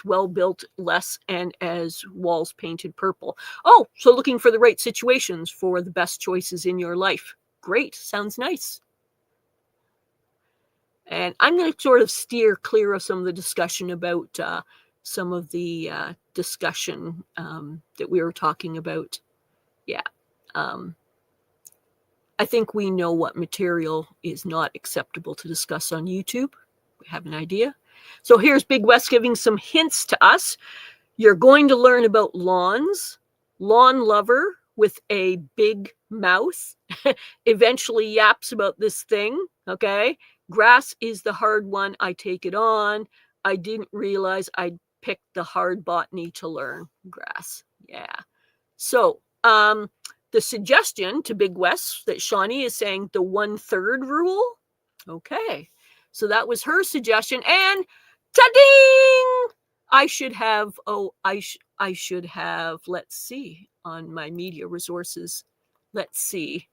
well-built less and as walls painted purple. Oh, so looking for the right situations for the best choices in your life. Great. Sounds nice. And I'm going to sort of steer clear of some of the discussion about some of the discussion that we were talking about. Yeah. I think we know what material is not acceptable to discuss on YouTube. We have an idea. So here's Big West giving some hints to us. You're going to learn about lawns, lawn lover with a big mouth, eventually yaps about this thing, okay? Grass is the hard one. I take it on. I didn't realize I'd picked the hard botany to learn. Grass. Yeah. So the suggestion to Big West that Shawnee is saying the 1/3 rule. Okay. So that was her suggestion. And ta-ding! I should have, let's see, on my media resources. Let's see.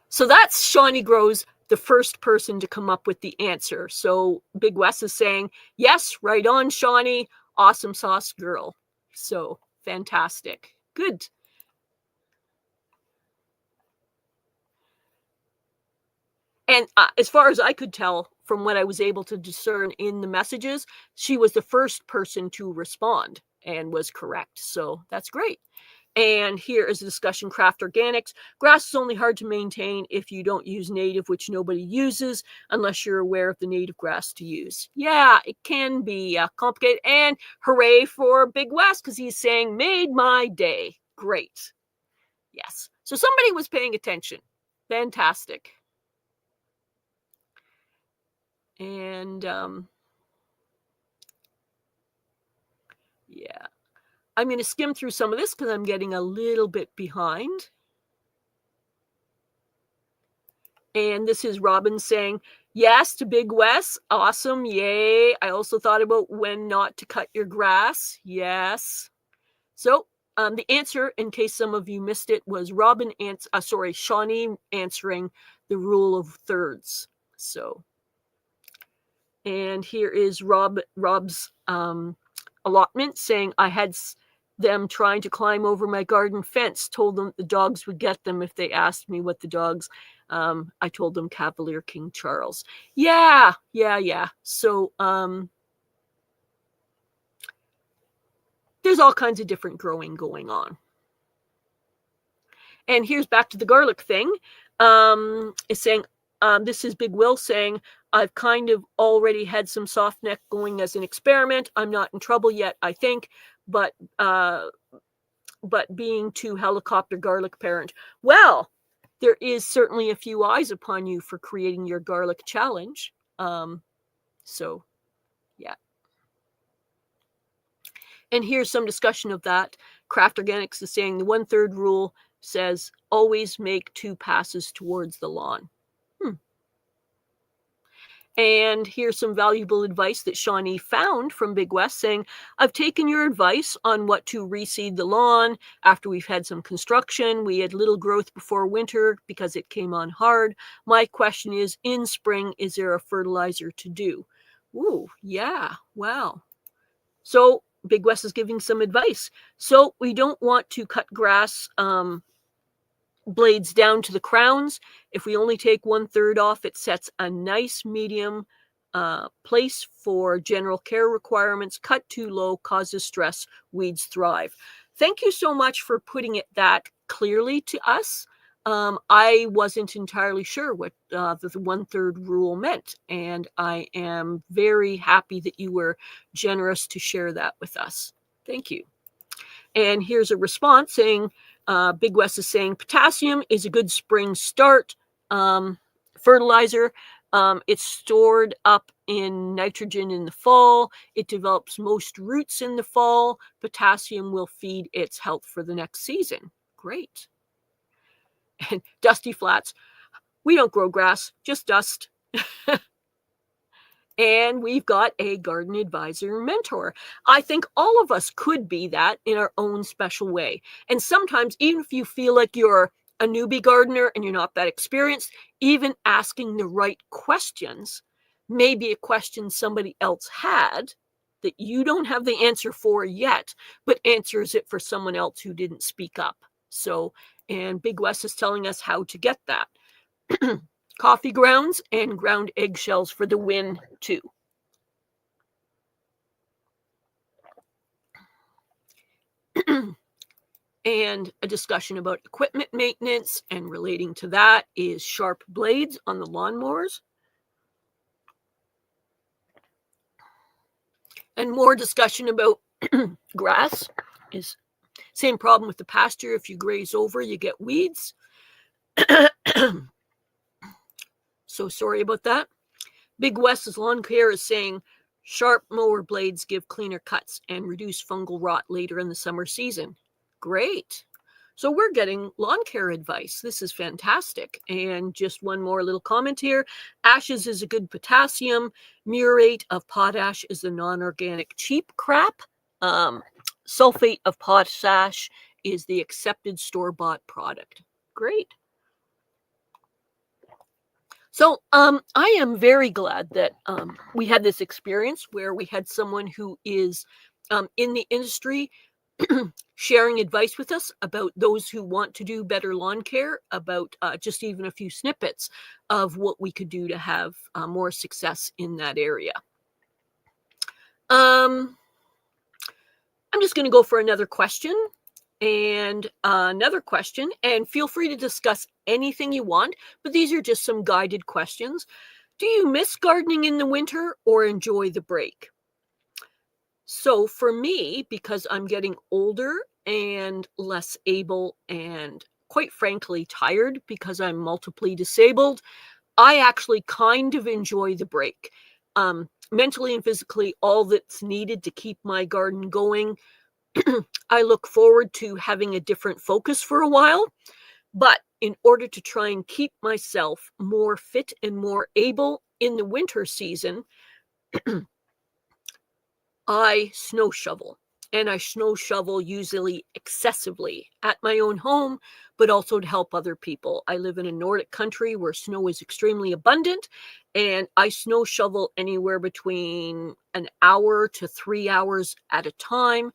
So that's Shawnee Grows, the first person to come up with the answer. So Big West is saying, yes, right on, Shawnee. Awesome sauce girl. So fantastic. Good. And as far as I could tell from what I was able to discern in the messages, she was the first person to respond and was correct. So that's great. And here is a discussion, craft organics. Grass is only hard to maintain if you don't use native, which nobody uses unless you're aware of the native grass to use. Yeah, it can be complicated. And hooray for Big West because he's saying, made my day. Great. Yes. So somebody was paying attention. Fantastic. And yeah, I'm going to skim through some of this because I'm getting a little bit behind. And this is Robin saying, yes to Big Wes. Awesome. Yay. I also thought about when not to cut your grass. Yes. So the answer, in case some of you missed it, was Shawnee answering the rule of thirds. So, and here is Rob's allotment saying, I had them trying to climb over my garden fence, told them the dogs would get them if they asked me what the dogs, I told them Cavalier King Charles. Yeah. So there's all kinds of different growing going on. And here's back to the garlic thing. It's saying, this is Big Will saying, I've kind of already had some soft neck going as an experiment. I'm not in trouble yet, I think, but being too helicopter garlic parent. Well, there is certainly a few eyes upon you for creating your garlic challenge. So, yeah. And here's some discussion of that. Craft Organics is saying the 1/3 rule says always make 2 passes towards the lawn. And here's some valuable advice that Shawnee found from Big West saying, I've taken your advice on what to reseed the lawn after we've had some construction. We had little growth before winter because it came on hard. My question is, in spring, is there a fertilizer to do? Ooh, yeah, wow. So Big West is giving some advice. So we don't want to cut grass blades down to the crowns. If we only take 1/3 off, it sets a nice medium place for general care requirements. Cut too low causes stress, weeds thrive. Thank you so much for putting it that clearly to us. I wasn't entirely sure what the 1/3 rule meant, and I am very happy that you were generous to share that with us. Thank you. And here's a response saying, Big West is saying, potassium is a good spring start fertilizer. It's stored up in nitrogen in the fall. It develops most roots in the fall. Potassium will feed its health for the next season. Great. And Dusty Flats, we don't grow grass, just dust. And we've got a garden advisor mentor. I think all of us could be that in our own special way. And sometimes, even if you feel like you're a newbie gardener and you're not that experienced, even asking the right questions may be a question somebody else had that you don't have the answer for yet, but answers it for someone else who didn't speak up. So, and Big West is telling us how to get that. Coffee grounds and ground eggshells for the win, too. And a discussion about equipment maintenance, and relating to that is sharp blades on the lawnmowers. And more discussion about grass is same problem with the pasture. If you graze over, you get weeds. So sorry about that. Big West's lawn care is saying sharp mower blades give cleaner cuts and reduce fungal rot later in the summer season. Great. So we're getting lawn care advice. This is fantastic. And just one more little comment here. Ashes is a good potassium. Muriate of potash is the non-organic cheap crap. Sulfate of potash is the accepted store-bought product. Great. So I am very glad that we had this experience where we had someone who is in the industry sharing advice with us about those who want to do better lawn care, about just even a few snippets of what we could do to have more success in that area. I'm just going to go for another question. And another question, and feel free to discuss anything you want, but these are just some guided questions. Do you miss gardening in the winter or enjoy the break? So for me, because I'm getting older and less able and quite frankly tired because I'm multiply disabled, I actually kind of enjoy the break. Mentally and physically, all that's needed to keep my garden going. I look forward to having a different focus for a while, but in order to try and keep myself more fit and more able in the winter season, I snow shovel. And I snow shovel usually excessively at my own home, but also to help other people. I live in a Nordic country where snow is extremely abundant, and I snow shovel anywhere between an hour to 3 hours at a time.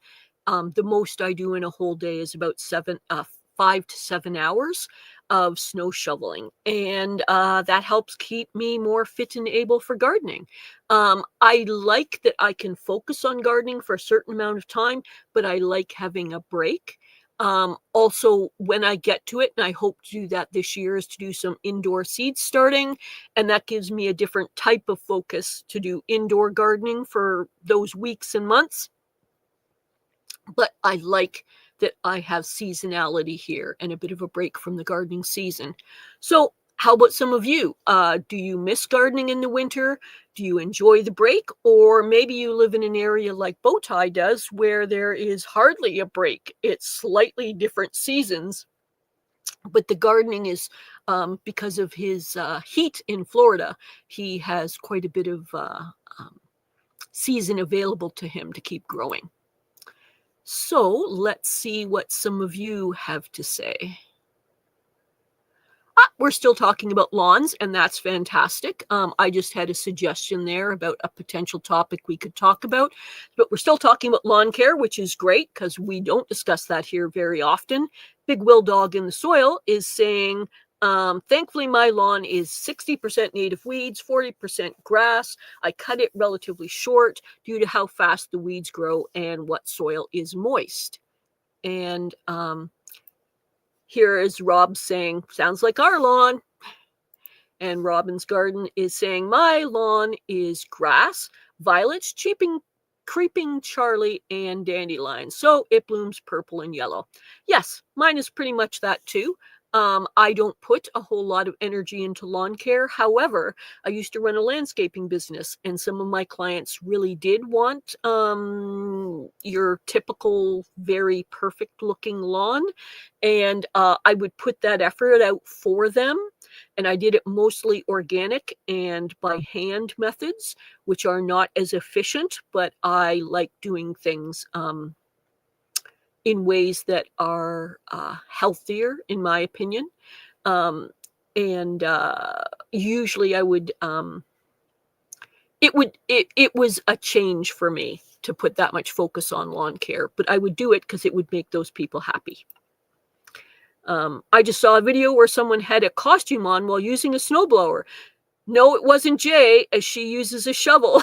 The most I do in a whole day is about 5 to 7 hours of snow shoveling, and that helps keep me more fit and able for gardening. I like that I can focus on gardening for a certain amount of time, but I like having a break. Also, when I get to it, and I hope to do that this year, is to do some indoor seed starting. And that gives me a different type of focus to do indoor gardening for those weeks and months. But I like that I have seasonality here and a bit of a break from the gardening season. So how about some of you? Do you miss gardening in the winter? Do you enjoy the break? Or maybe you live in an area like Bowtie does, where there is hardly a break. It's slightly different seasons, but the gardening is, because of his heat in Florida, he has quite a bit of season available to him to keep growing. So let's see what some of you have to say. We're still talking about lawns, and that's fantastic. I just had a suggestion there about a potential topic we could talk about, but we're still talking about lawn care, which is great because we don't discuss that here very often. Big Will Dog in the Soil is saying, thankfully, my lawn is 60% native weeds, 40% grass. I cut it relatively short due to how fast the weeds grow and what soil is moist. And here is Rob saying, sounds like our lawn. And Robin's Garden is saying, my lawn is grass, violets, creeping Charlie, and dandelions. So it blooms purple and yellow. Yes, mine is pretty much that too. I don't put a whole lot of energy into lawn care. However, I used to run a landscaping business, and some of my clients really did want your typical, very perfect looking lawn. And I would put that effort out for them. And I did it mostly organic and by hand methods, which are not as efficient, but I like doing things in ways that are healthier, in my opinion. And usually I would, it was a change for me to put that much focus on lawn care, but I would do it because it would make those people happy. I just saw a video where someone had a costume on while using a snowblower. No, it wasn't Jay, as she uses a shovel.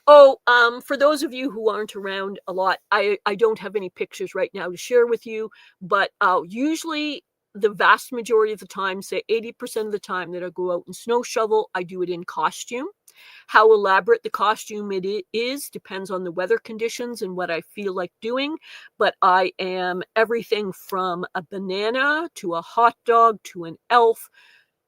For those of you who aren't around a lot, I don't have any pictures right now to share with you, but usually the vast majority of the time, say 80% of the time that I go out and snow shovel, I do it in costume. How elaborate the costume it is depends on the weather conditions and what I feel like doing, but I am everything from a banana to a hot dog to an elf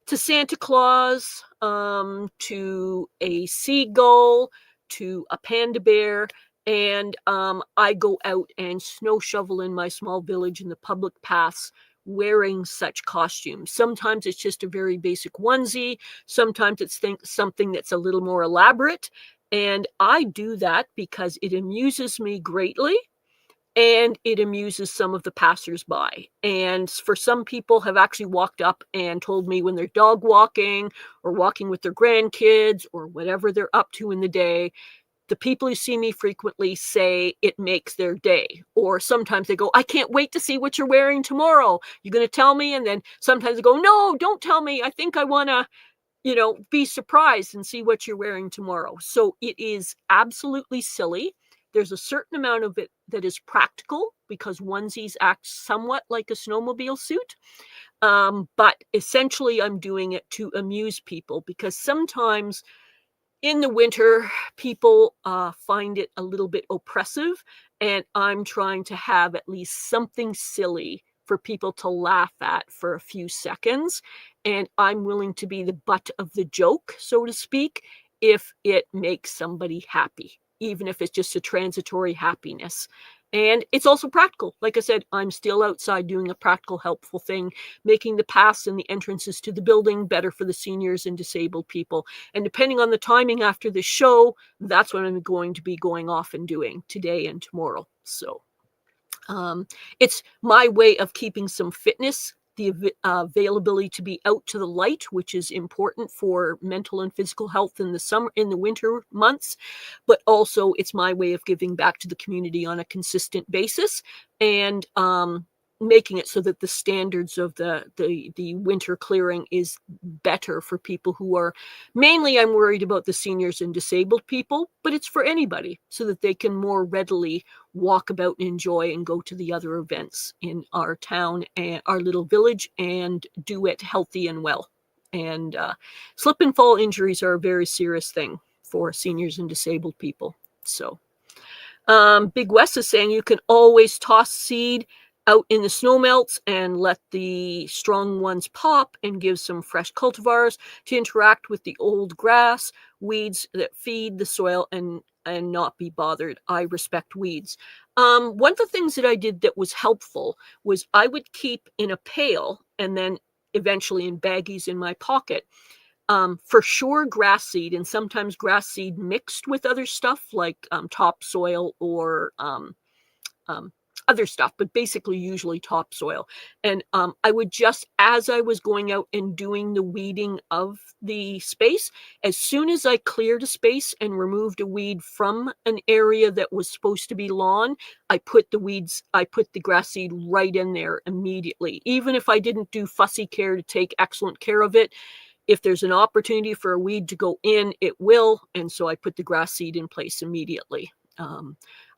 to Santa Claus, to a seagull, to a panda bear. And I go out and snow shovel in my small village in the public paths wearing such costumes. Sometimes it's just a very basic onesie. Sometimes it's something that's a little more elaborate. And I do that because it amuses me greatly. And it amuses some of the passersby. And for some people have actually walked up and told me when they're dog walking or walking with their grandkids or whatever they're up to in the day, the people who see me frequently say it makes their day. Or sometimes they go, I can't wait to see what you're wearing tomorrow. You're going to tell me? And then sometimes they go, no, don't tell me. I think I want to, be surprised and see what you're wearing tomorrow. So it is absolutely silly. There's a certain amount of it that is practical because onesies act somewhat like a snowmobile suit. But essentially, I'm doing it to amuse people because sometimes in the winter, people find it a little bit oppressive, and I'm trying to have at least something silly for people to laugh at for a few seconds. And I'm willing to be the butt of the joke, so to speak, if it makes somebody happy, even if it's just a transitory happiness. And it's also practical. Like I said, I'm still outside doing a practical, helpful thing, making the paths and the entrances to the building better for the seniors and disabled people. And depending on the timing after the show, that's what I'm going to be going off and doing today and tomorrow. So it's my way of keeping some fitness, the availability to be out to the light, which is important for mental and physical health in the winter months, but also it's my way of giving back to the community on a consistent basis, and making it so that the standards of the winter clearing is better for people who are mainly, I'm worried about the seniors and disabled people, but it's for anybody so that they can more readily walk about and enjoy and go to the other events in our town and our little village and do it healthy and well. And slip and fall injuries are a very serious thing for seniors and disabled people. So Big West is saying you can always toss seed out in the snow melts and let the strong ones pop and give some fresh cultivars to interact with the old grass, weeds that feed the soil, and not be bothered. I respect weeds. One of the things that I did that was helpful was I would keep in a pail and then eventually in baggies in my pocket, for sure grass seed, and sometimes grass seed mixed with other stuff like topsoil or other stuff, but basically usually topsoil. And I would just, as I was going out and doing the weeding of the space, as soon as I cleared a space and removed a weed from an area that was supposed to be lawn, I put the grass seed right in there immediately. Even if I didn't do fussy care to take excellent care of it, if there's an opportunity for a weed to go in, it will. And so I put the grass seed in place immediately.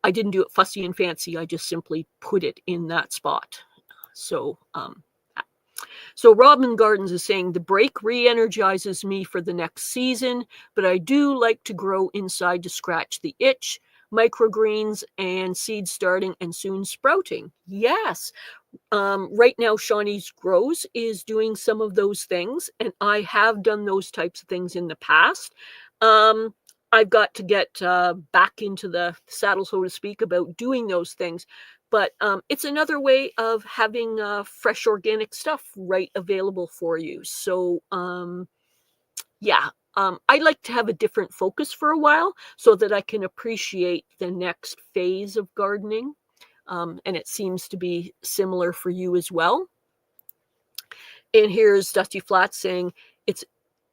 I didn't do it fussy and fancy. I just simply put it in that spot. So Robin Gardens is saying the break re-energizes me for the next season, but I do like to grow inside to scratch the itch. Microgreens and seed starting and soon sprouting. Yes. Right now, Shawnee's Grows is doing some of those things, and I have done those types of things in the past. I've got to get back into the saddle, so to speak, about doing those things. But it's another way of having fresh organic stuff right available for you. So, yeah, I like to have a different focus for a while so that I can appreciate the next phase of gardening. And it seems to be similar for you as well. And here's Dusty Flat saying, it's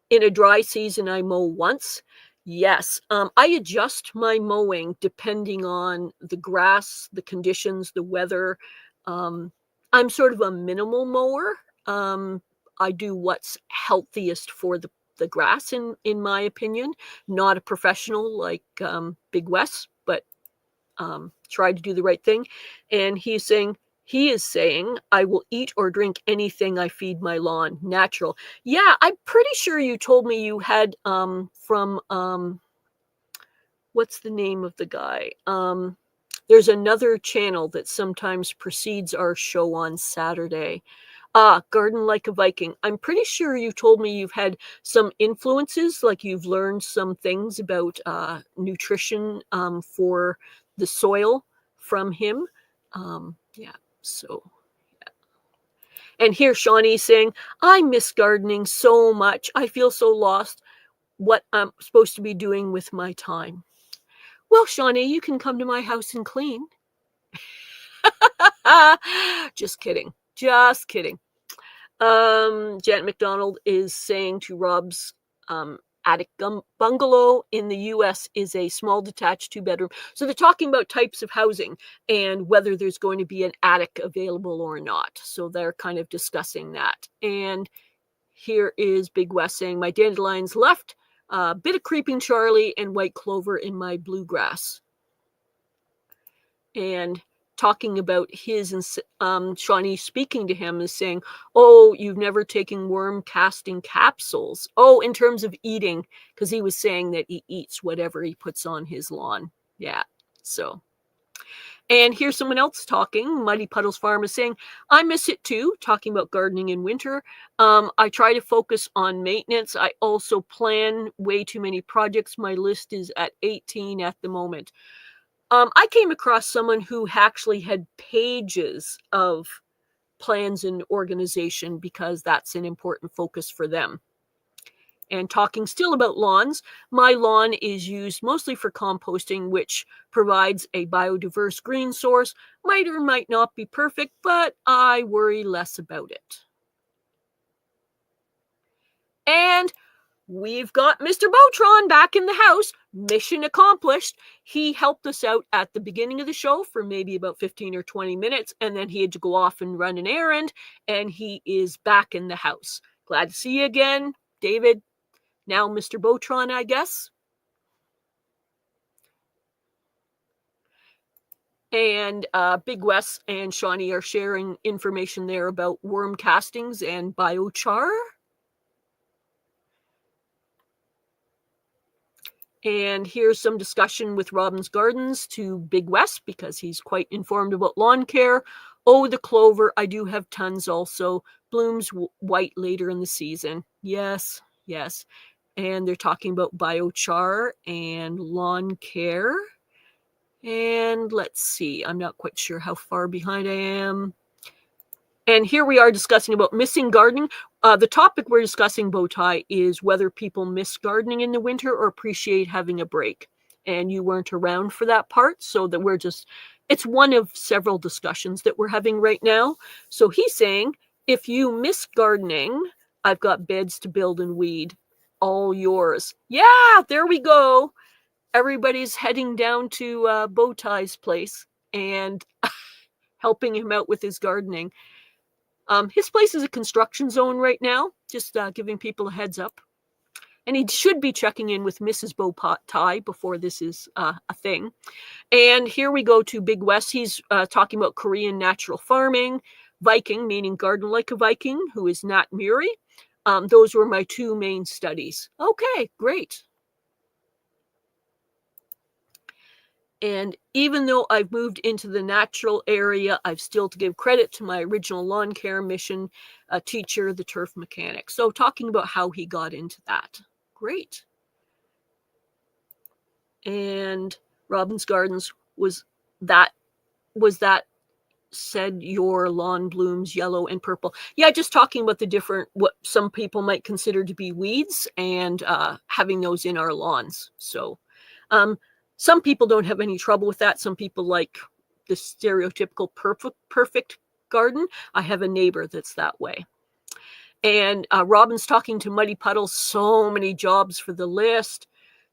in a dry season, I mow once. Yes, I adjust my mowing depending on the grass, the conditions, the weather. I'm sort of a minimal mower. I do what's healthiest for the grass, in my opinion. Not a professional like Big West, but try to do the right thing. And he is saying, I will eat or drink anything I feed my lawn, natural. Yeah, I'm pretty sure you told me you had from what's the name of the guy? There's another channel that sometimes precedes our show on Saturday. Garden Like a Viking. I'm pretty sure you told me you've had some influences, like you've learned some things about nutrition for the soil from him. Yeah. So, yeah. And here Shawnee's saying, I miss gardening so much. I feel so lost what I'm supposed to be doing with my time. Well, Shawnee, you can come to my house and clean. Just kidding. Just kidding. Janet McDonald is saying to Rob's attic bungalow in the U.S. is a small detached 2-bedroom. So they're talking about types of housing and whether there's going to be an attic available or not. So they're kind of discussing that. And here is Big West saying, my dandelions left, a bit of creeping Charlie and white clover in my bluegrass. And talking about his, and Shawnee speaking to him is saying, oh, you've never taken worm casting capsules. Oh, in terms of eating, because he was saying that he eats whatever he puts on his lawn. Yeah, so. And here's someone else talking. Muddy Puddles Farm is saying, I miss it too, talking about gardening in winter. I try to focus on maintenance. I also plan way too many projects. My list is at 18 at the moment. I came across someone who actually had pages of plans and organization because that's an important focus for them. And talking still about lawns, my lawn is used mostly for composting, which provides a biodiverse green source. Might or might not be perfect, but I worry less about it. And we've got Mr. Botron back in the house. Mission accomplished. He helped us out at the beginning of the show for maybe about 15 or 20 minutes, and then he had to go off and run an errand, and he is back in the house. Glad to see you again, David. Now Mr. Botron, I guess. And Big Wes and Shawnee are sharing information there about worm castings and biochar. And here's some discussion with Robin's Gardens to Big Wes because he's quite informed about lawn care. Oh, the clover. I do have tons also. Blooms white later in the season. Yes, yes. And they're talking about biochar and lawn care. And let's see, I'm not quite sure how far behind I am. And here we are discussing about missing gardening. The topic we're discussing, Bowtie, is whether people miss gardening in the winter or appreciate having a break. And you weren't around for that part, so that we're just, it's one of several discussions that we're having right now. So he's saying, if you miss gardening, I've got beds to build and weed. All yours. Yeah, there we go. Everybody's heading down to Bowtie's place and helping him out with his gardening. His place is a construction zone right now, just giving people a heads up. And he should be checking in with Mrs. Bowtie before this is a thing. And here we go to Big Wes. He's talking about Korean natural farming, Viking, meaning garden like a Viking, who is Nat Muri. Those were my two main studies. Okay, great. And even though I've moved into the natural area, I've still to give credit to my original lawn care mission teacher, the turf mechanic. So talking about how he got into that. Great. And Robin's Gardens was that said your lawn blooms yellow and purple. Yeah, just talking about the different, what some people might consider to be weeds and having those in our lawns. So some people don't have any trouble with that. Some people like the stereotypical perfect garden. I have a neighbor that's that way. And Robin's talking to Muddy Puddles, so many jobs for the list.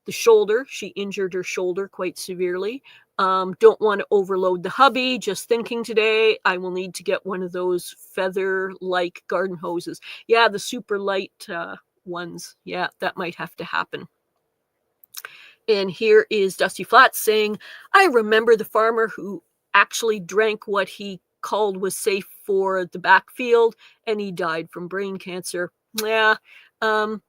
The shoulder, she injured her shoulder quite severely. Don't want to overload the hubby. Just thinking today, I will need to get one of those feather-like garden hoses. Yeah, the super light ones. Yeah, that might have to happen. And here is Dusty Flats saying, I remember the farmer who actually drank what he called was safe for the backfield, and he died from brain cancer. Yeah,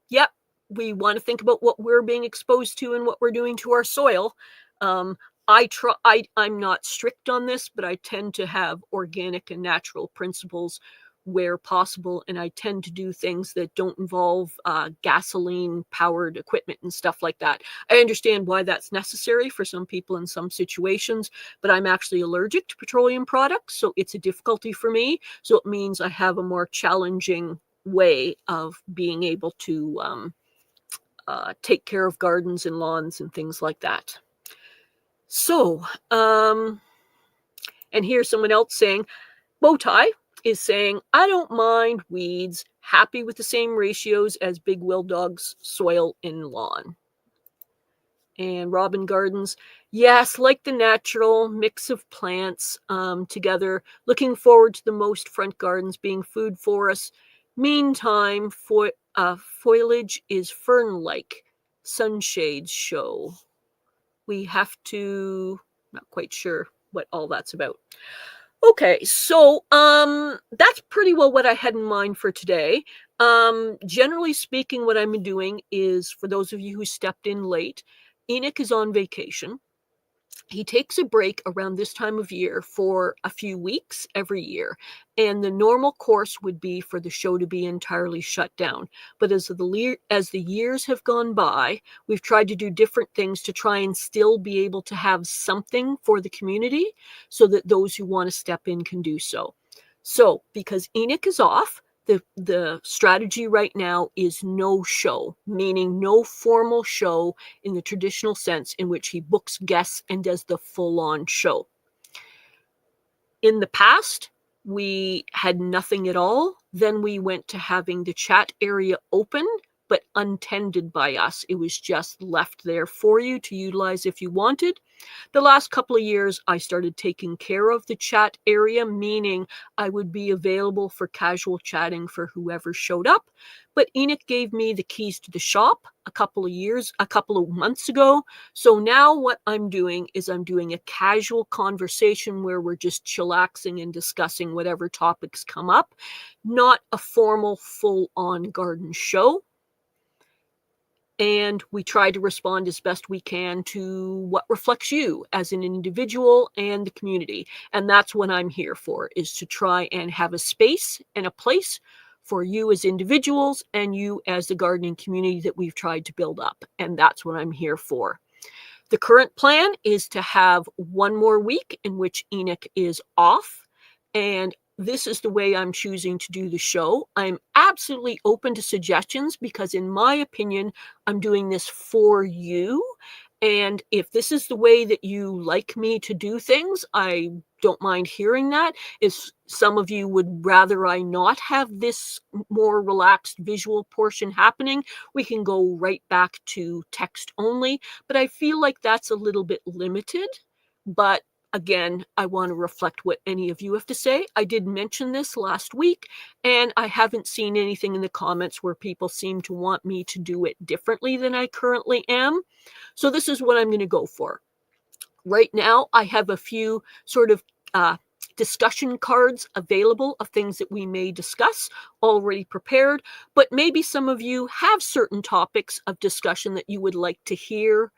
yep. We want to think about what we're being exposed to and what we're doing to our soil. I'm not strict on this, but I tend to have organic and natural principles where possible, and I tend to do things that don't involve gasoline-powered equipment and stuff like that. I understand why that's necessary for some people in some situations, but I'm actually allergic to petroleum products, so it's a difficulty for me. So it means I have a more challenging way of being able to take care of gardens and lawns and things like that. So, and here's someone else saying, Bowtie is saying, I don't mind weeds, happy with the same ratios as Big Will Dog's soil in lawn. And Robin Gardens, yes, like the natural mix of plants together, looking forward to the most front gardens being food for us. Meantime, foliage is fern-like, sunshades show. We have to, not quite sure what all that's about. Okay, so that's pretty well what I had in mind for today. Generally speaking, what I'm doing is, for those of you who stepped in late, Enoch is on vacation. he takes a break around this time of year for a few weeks every year. And the normal course would be for the show to be entirely shut down. But as the years have gone by, we've tried to do different things to try and still be able to have something for the community so that those who want to step in can do so. So because Enoch is off, the strategy right now is no show, meaning no formal show in the traditional sense in which he books guests and does the full-on show. In the past, we had nothing at all. Then we went to having the chat area open, but untended by us. It was just left there for you to utilize if you wanted. The last couple of years, I started taking care of the chat area, meaning I would be available for casual chatting for whoever showed up. But Enoch gave me the keys to the shop a couple of months ago. So now what I'm doing is I'm doing a casual conversation where we're just chillaxing and discussing whatever topics come up, not a formal full-on garden show. And we try to respond as best we can to what reflects you as an individual and the community. And that's what I'm here for, is to try and have a space and a place for you as individuals and you as the gardening community that we've tried to build up. And that's what I'm here for. The current plan is to have one more week in which Enoch is off, and this is the way I'm choosing to do the show. I'm absolutely open to suggestions because, in my opinion, I'm doing this for you. And if this is the way that you like me to do things, I don't mind hearing that. If some of you would rather I not have this more relaxed visual portion happening, we can go right back to text only. But I feel like that's a little bit limited. But again, I want to reflect what any of you have to say. I did mention this last week, and I haven't seen anything in the comments where people seem to want me to do it differently than I currently am. So this is what I'm going to go for. Right now, I have a few sort of discussion cards available of things that we may discuss already prepared, but maybe some of you have certain topics of discussion that you would like to hear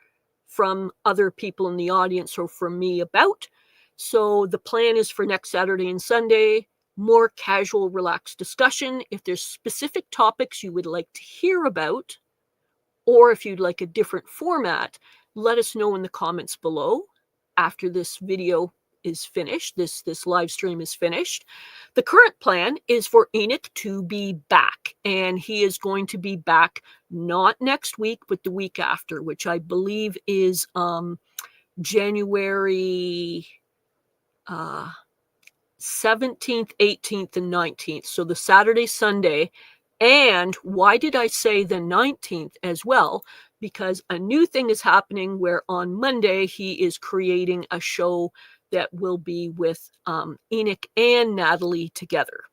from other people in the audience or from me about. So the plan is for next Saturday and Sunday, more casual, relaxed discussion. If there's specific topics you would like to hear about, or if you'd like a different format, let us know in the comments below after this video is finished, this live stream is finished. The current plan is for Enoch to be back, and he is going to be back not next week, but the week after, which I believe is January 17th, 18th, and 19th. So the Saturday, Sunday. And why did I say the 19th as well? Because a new thing is happening where on Monday he is creating a show that will be with Enoch and Natalie together.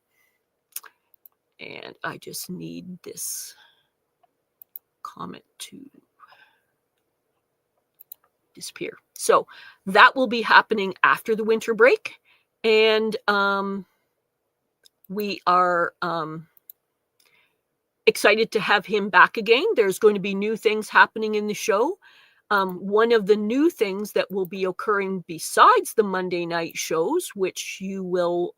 And I just need this comment to disappear. So that will be happening after the winter break. And we are excited to have him back again. There's going to be new things happening in the show. One of the new things that will be occurring besides the Monday night shows, which you will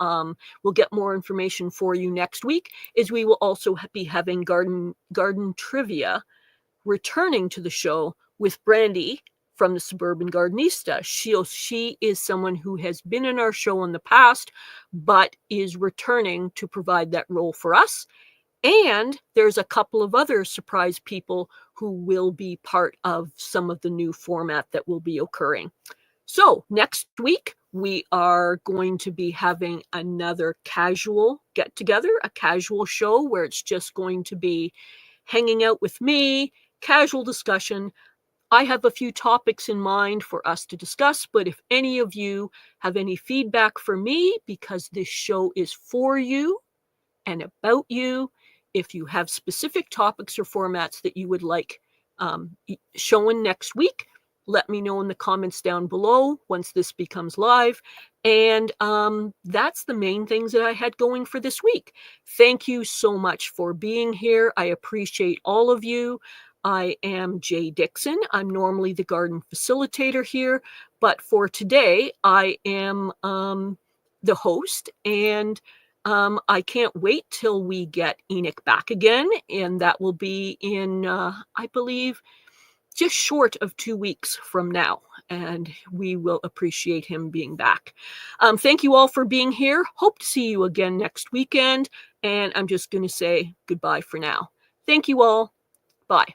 get more information for you next week, is we will also be having garden trivia returning to the show with Brandy from the Suburban Gardenista. She is someone who has been in our show in the past, but is returning to provide that role for us. And there's a couple of other surprise people who will be part of some of the new format that will be occurring. So next week, we are going to be having another casual get-together, a casual show where it's just going to be hanging out with me, casual discussion. I have a few topics in mind for us to discuss, but if any of you have any feedback for me, because this show is for you and about you, if you have specific topics or formats that you would like showing next week, let me know in the comments down below once this becomes live. And that's the main things that I had going for this week. Thank you so much for being here. I appreciate all of you. I am Jay Dixon. I'm normally the garden facilitator here, but for today, I am the host, and I can't wait till we get Enoch back again, and that will be in, I believe, just short of 2 weeks from now, and we will appreciate him being back. Thank you all for being here. Hope to see you again next weekend, and I'm just going to say goodbye for now. Thank you all. Bye.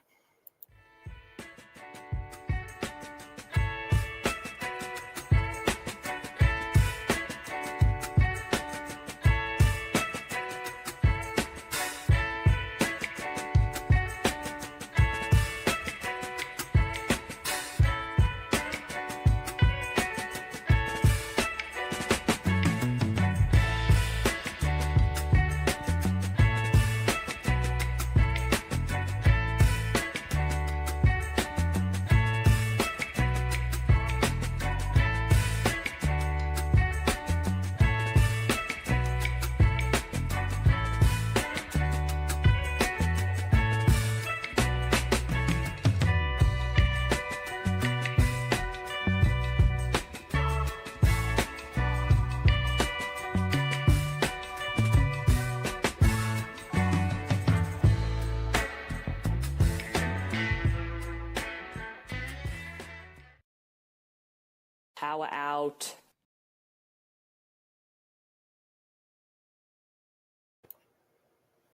Power out.